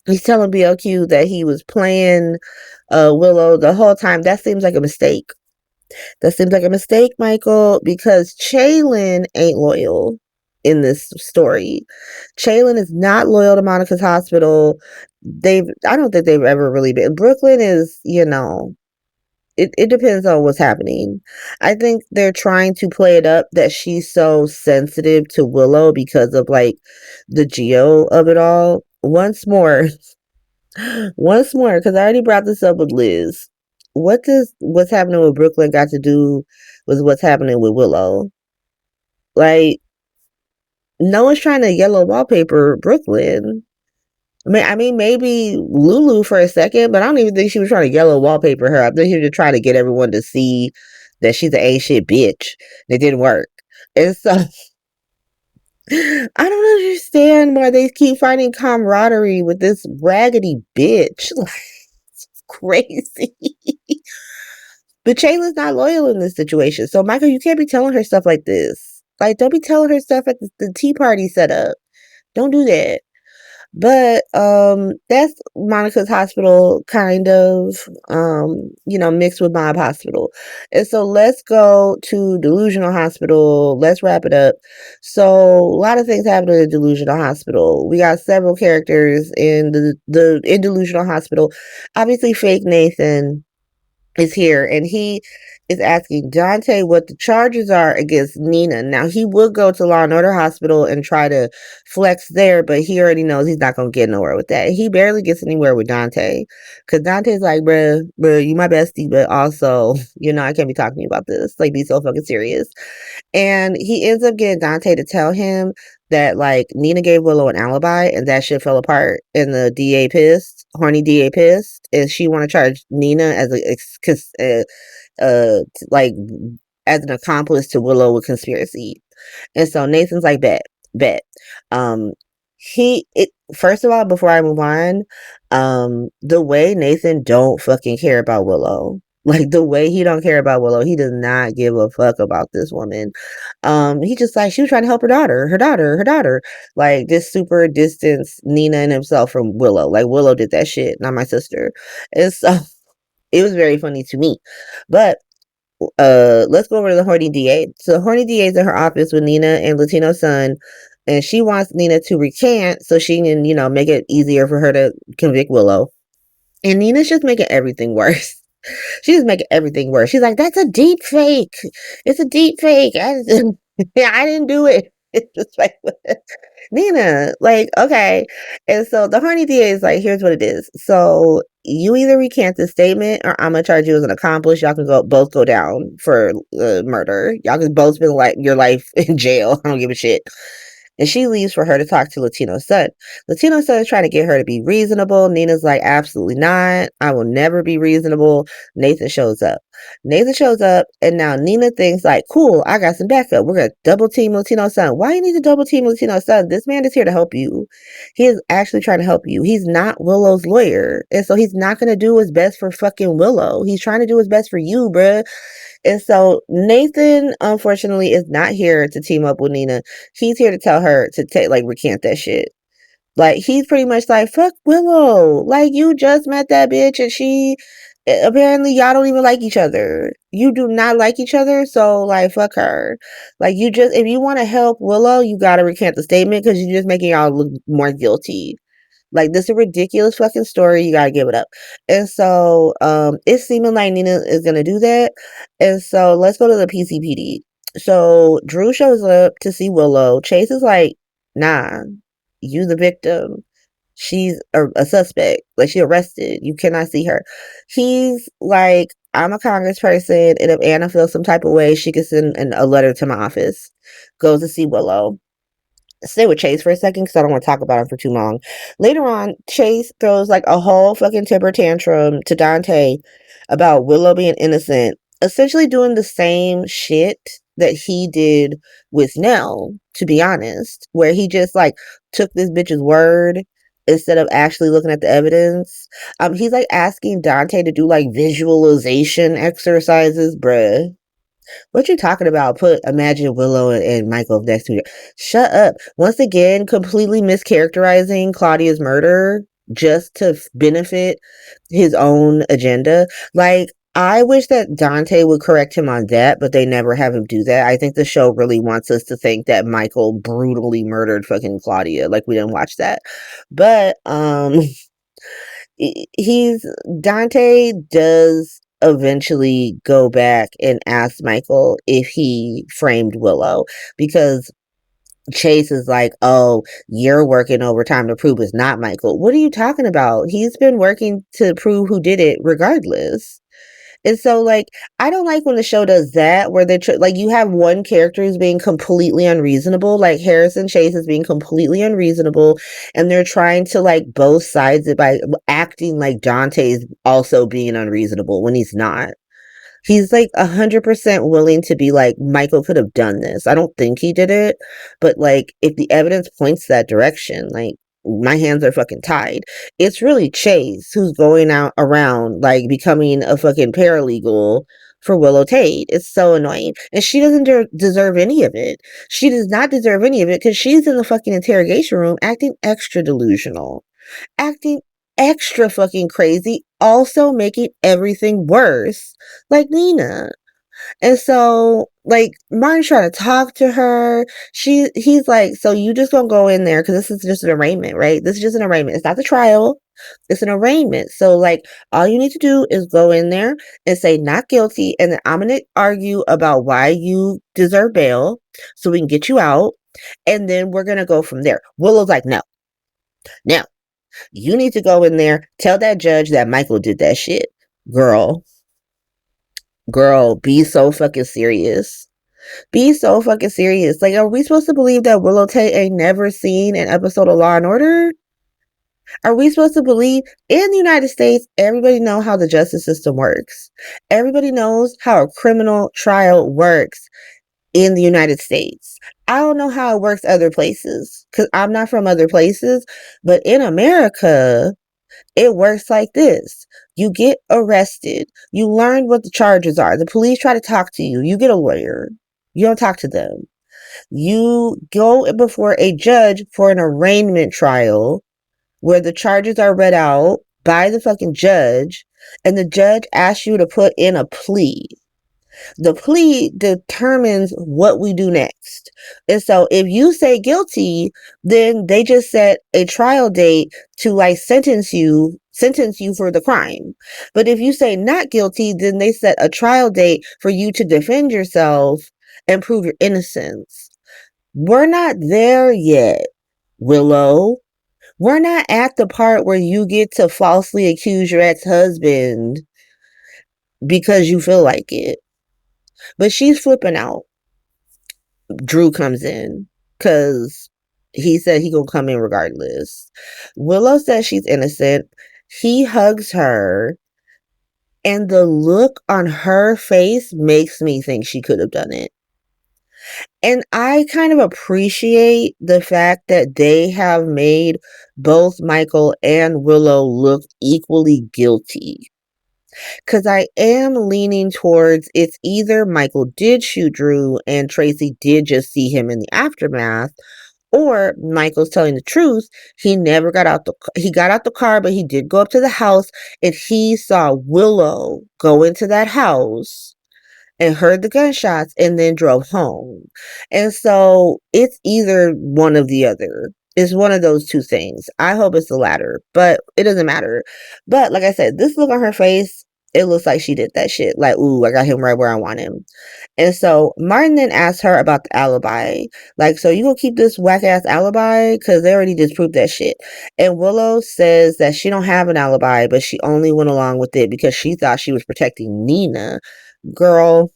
BLQ that he was playing Willow the whole time. That seems like a mistake. That seems like a mistake, Michael, because Chaylin ain't loyal in this story. Chaylin is not loyal to Monica's hospital. I don't think they've ever really been. Brooklyn is, it depends on what's happening. I think they're trying to play it up that she's so sensitive to Willow because of like the geo of it all. Once more, because I already brought this up with Liz. What does what's happening with Brooklyn got to do with what's happening with Willow? Like, no one's trying to yellow wallpaper Brooklyn. I mean, maybe Lulu for a second, but I don't even think she was trying to yellow wallpaper her. I think she was just trying to get everyone to see that she's an A-shit bitch. It didn't work. And so, I don't understand why they keep finding camaraderie with this raggedy bitch. It's crazy. But Shayla's not loyal in this situation. So, Michael, you can't be telling her stuff like this. Like, don't be telling her stuff at the tea party setup. Don't do that. But that's Monica's hospital kind of mixed with Mob Hospital. And so let's go to Delusional Hospital. Let's wrap it up. So a lot of things happen in Delusional Hospital. We got several characters in the in Delusional Hospital. Obviously fake Nathan is here, and he is asking Dante what the charges are against Nina. Now, he would go to Law and Order Hospital and try to flex there, but he already knows he's not going to get nowhere with that. He barely gets anywhere with Dante, because Dante's like, bruh, you my bestie, but also, I can't be talking to you about this. Like, be so fucking serious. And he ends up getting Dante to tell him that, like, Nina gave Willow an alibi, and that shit fell apart, and the DA pissed, horny DA pissed, and she want to charge Nina as like as an accomplice to Willow with conspiracy. And so Nathan's like, bet. First of all, before I move on, the way Nathan don't fucking care about Willow. Like, the way he don't care about Willow, he does not give a fuck about this woman. He just like, she was trying to help her daughter. Like, this super distance Nina and himself from Willow. Like, Willow did that shit, not my sister. And so it was very funny to me. But let's go over to the horny DA. So the horny DA is in her office with Nina and Latino son, and she wants Nina to recant so she can, make it easier for her to convict Willow. And Nina's just making everything worse. She's just making everything worse. She's like, that's a deep fake. It's a deep fake. I didn't do it. It's just like, Nina, like, okay. And so the horny DA is like, here's what it is. So you either recant this statement or I'm gonna charge you as an accomplice. Y'all can both go down for murder. Y'all can both spend your life in jail. I don't give a shit. And she leaves for her to talk to Latino's son. Latino's son is trying to get her to be reasonable. Nina's like, absolutely not. I will never be reasonable. Nathan shows up, and now Nina thinks like, cool, I got some backup. We're going to double team Latino's son. Why you need to double team Latino's son? This man is here to help you. He is actually trying to help you. He's not Willow's lawyer. And so he's not going to do what's best for fucking Willow. He's trying to do what's best for you, bruh. And so Nathan, unfortunately, is not here to team up with Nina. He's here to tell her to recant that shit. Like, he's pretty much like, fuck Willow. Like, you just met that bitch and she, apparently y'all don't even like each other. You do not like each other, so, like, fuck her. Like, if you want to help Willow, you gotta recant the statement because you're just making y'all look more guilty. Like, this is a ridiculous fucking story. You gotta give it up. And so, it's seeming like Nina is gonna do that. And so, let's go to the PCPD. So, Drew shows up to see Willow. Chase is like, nah, you the victim. She's a suspect. Like, she arrested. You cannot see her. He's like, I'm a congressperson, and if Anna feels some type of way, she can send a letter to my office. Goes to see Willow. Stay with Chase for a second because I don't want to talk about him for too long. Later on, Chase throws like a whole fucking temper tantrum to Dante about Willow being innocent, essentially doing the same shit that he did with Nell, to be honest, where he just like took this bitch's word instead of actually looking at the evidence. He's like asking Dante to do like visualization exercises, bruh. What you talking about? Imagine Willow and Michael next to you. Shut up. Once again, completely mischaracterizing Claudia's murder just to benefit his own agenda. Like, I wish that Dante would correct him on that, but they never have him do that. I think the show really wants us to think that Michael brutally murdered fucking Claudia. Like, we didn't watch that. But, Dante does eventually go back and ask Michael if he framed Willow, because Chase is like, oh, you're working overtime to prove it's not Michael. What are you talking about? He's been working to prove who did it regardless. And so, like, I don't like when the show does that, where like, you have one character who's being completely unreasonable, like Harrison Chase is being completely unreasonable, and they're trying to, like, both sides it by acting like Dante's also being unreasonable when he's not. He's, like, 100% willing to be like, Michael could have done this. I don't think he did it, but, like, if the evidence points that direction, like, my hands are fucking tied. It's really Chase who's going around like becoming a fucking paralegal for Willow Tate. It's so annoying. And she doesn't deserve any of it. She does not deserve any of it because she's in the fucking interrogation room acting extra delusional, acting extra fucking crazy, also making everything worse, like Nina. And so, like, Martin's trying to talk to her. He's like, so you just gonna go in there, because this is just an arraignment, right? This is just an arraignment. It's not the trial. It's an arraignment. So, like, all you need to do is go in there and say not guilty, and then I'm gonna argue about why you deserve bail so we can get you out, and then we're gonna go from there. Willow's like, no. Now, you need to go in there, tell that judge that Michael did that shit. Girl, be so fucking serious. Be so fucking serious. Like, are we supposed to believe that Willow Tate ain't never seen an episode of Law and Order? Are we supposed to believe in the United States, everybody know how the justice system works? Everybody knows how a criminal trial works in the United States. I don't know how it works other places because I'm not from other places, but in America, it works like this. You get arrested. You learn what the charges are. The police try to talk to you. You get a lawyer. You don't talk to them. You go before a judge for an arraignment trial where the charges are read out by the fucking judge, and the judge asks you to put in a plea. The plea determines what we do next. And so if you say guilty, then they just set a trial date to like sentence you for the crime. But if you say not guilty, then they set a trial date for you to defend yourself and prove your innocence. We're not there yet, Willow. We're not at the part where you get to falsely accuse your ex-husband because you feel like it. But she's flipping out. Drew comes in because he said he gonna come in regardless. Willow says she's innocent. He hugs her, and the look on her face makes me think she could have done it. And I kind of appreciate the fact that they have made both Michael and Willow look equally guilty. Because I am leaning towards it's either Michael did shoot Drew and Tracy did just see him in the aftermath, or Michael's telling the truth. He never got out he got out the car, but he did go up to the house and he saw Willow go into that house and heard the gunshots and then drove home. And so it's either one of the other. It's one of those two things. I hope it's the latter, but it doesn't matter. But like I said, this look on her face, it looks like she did that shit. Like, ooh, I got him right where I want him. And so Martin then asked her about the alibi. Like, so you gonna keep this whack ass alibi? Because they already disproved that shit. And Willow says that she don't have an alibi, but she only went along with it because she thought she was protecting Nina. Girl,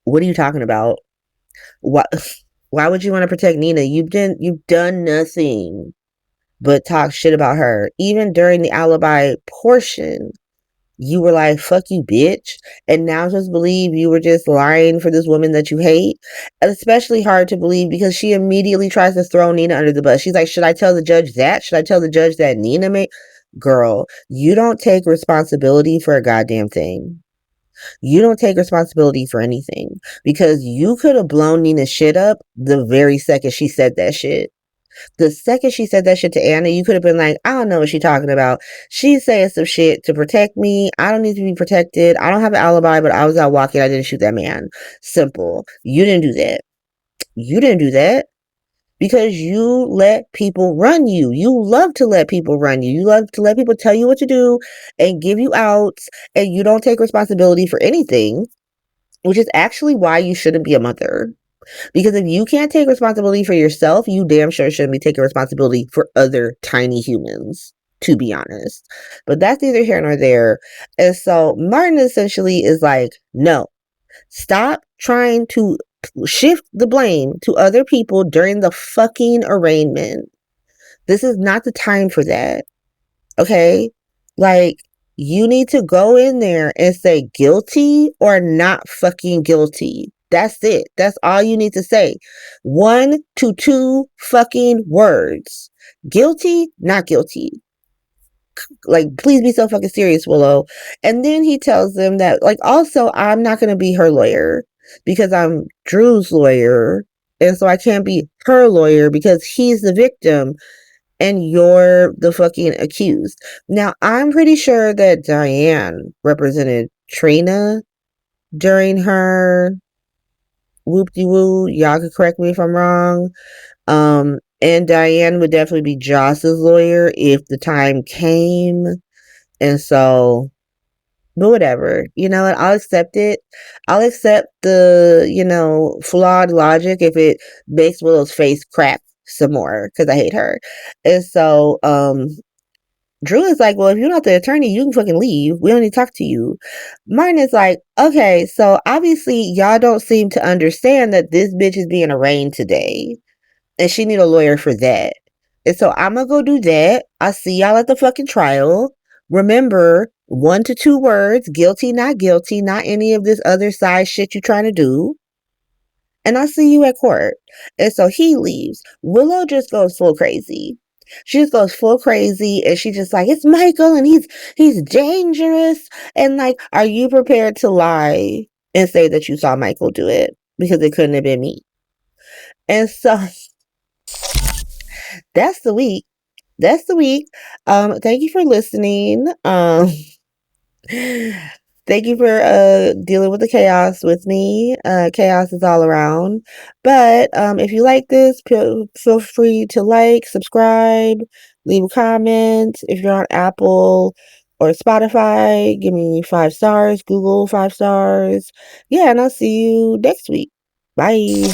what are you talking about? Why would you want to protect Nina? You've done nothing but talk shit about her. Even during the alibi portion, you were like, fuck you, bitch. And now just believe you were just lying for this woman that you hate. And especially hard to believe because she immediately tries to throw Nina under the bus. She's like, should I tell the judge that? Should I tell the judge that Nina made? Girl, you don't take responsibility for a goddamn thing. You don't take responsibility for anything because you could have blown Nina's shit up the very second she said that shit. The second she said that shit to Anna, you could have been like, I don't know what she's talking about. She's saying some shit to protect me. I don't need to be protected. I don't have an alibi, but I was out walking. I didn't shoot that man. Simple. You didn't do that. You didn't do that because you let people run you. You love to let people run you. You love to let people tell you what to do and give you outs, and you don't take responsibility for anything, which is actually why you shouldn't be a mother. Because if you can't take responsibility for yourself, you damn sure shouldn't be taking responsibility for other tiny humans, to be honest. But that's neither here nor there. And so Martin essentially is like, no, stop trying to shift the blame to other people during the fucking arraignment. This is not the time for that. Okay? Like, you need to go in there and say guilty or not fucking guilty. That's it. That's all you need to say. 1 to 2 fucking words. Guilty, not guilty. like, please be so fucking serious, Willow. And then he tells them that, like, also, I'm not going to be her lawyer because I'm Drew's lawyer. And so I can't be her lawyer because he's the victim and you're the fucking accused. Now, I'm pretty sure that Diane represented Trina during her whoop-de-woo. Y'all could correct me if I'm wrong. And Diane would definitely be Joss's lawyer if the time came. And so, but whatever. You know what? I'll accept it. I'll accept the, you know, flawed logic if it makes Willow's face crack some more because I hate her. And so, Drew is like, well, if you're not the attorney, you can fucking leave. We don't need to talk to you. Martin is like, okay, so obviously y'all don't seem to understand that this bitch is being arraigned today. And she need a lawyer for that. And so I'm gonna go do that. I'll see y'all at the fucking trial. Remember, 1 to 2 words, guilty, not any of this other side shit you trying to do. And I'll see you at court. And so he leaves. Willow just goes full crazy. She just goes full crazy and she just like, it's Michael and he's dangerous. And like, are you prepared to lie and say that you saw Michael do it? Because it couldn't have been me. And so that's the week. Thank you for listening. Thank you for dealing with the chaos with me. Chaos is all around. But if you like this, feel free to like, subscribe, leave a comment. If you're on Apple or Spotify, give me 5 stars. Google 5 stars. Yeah, and I'll see you next week. Bye.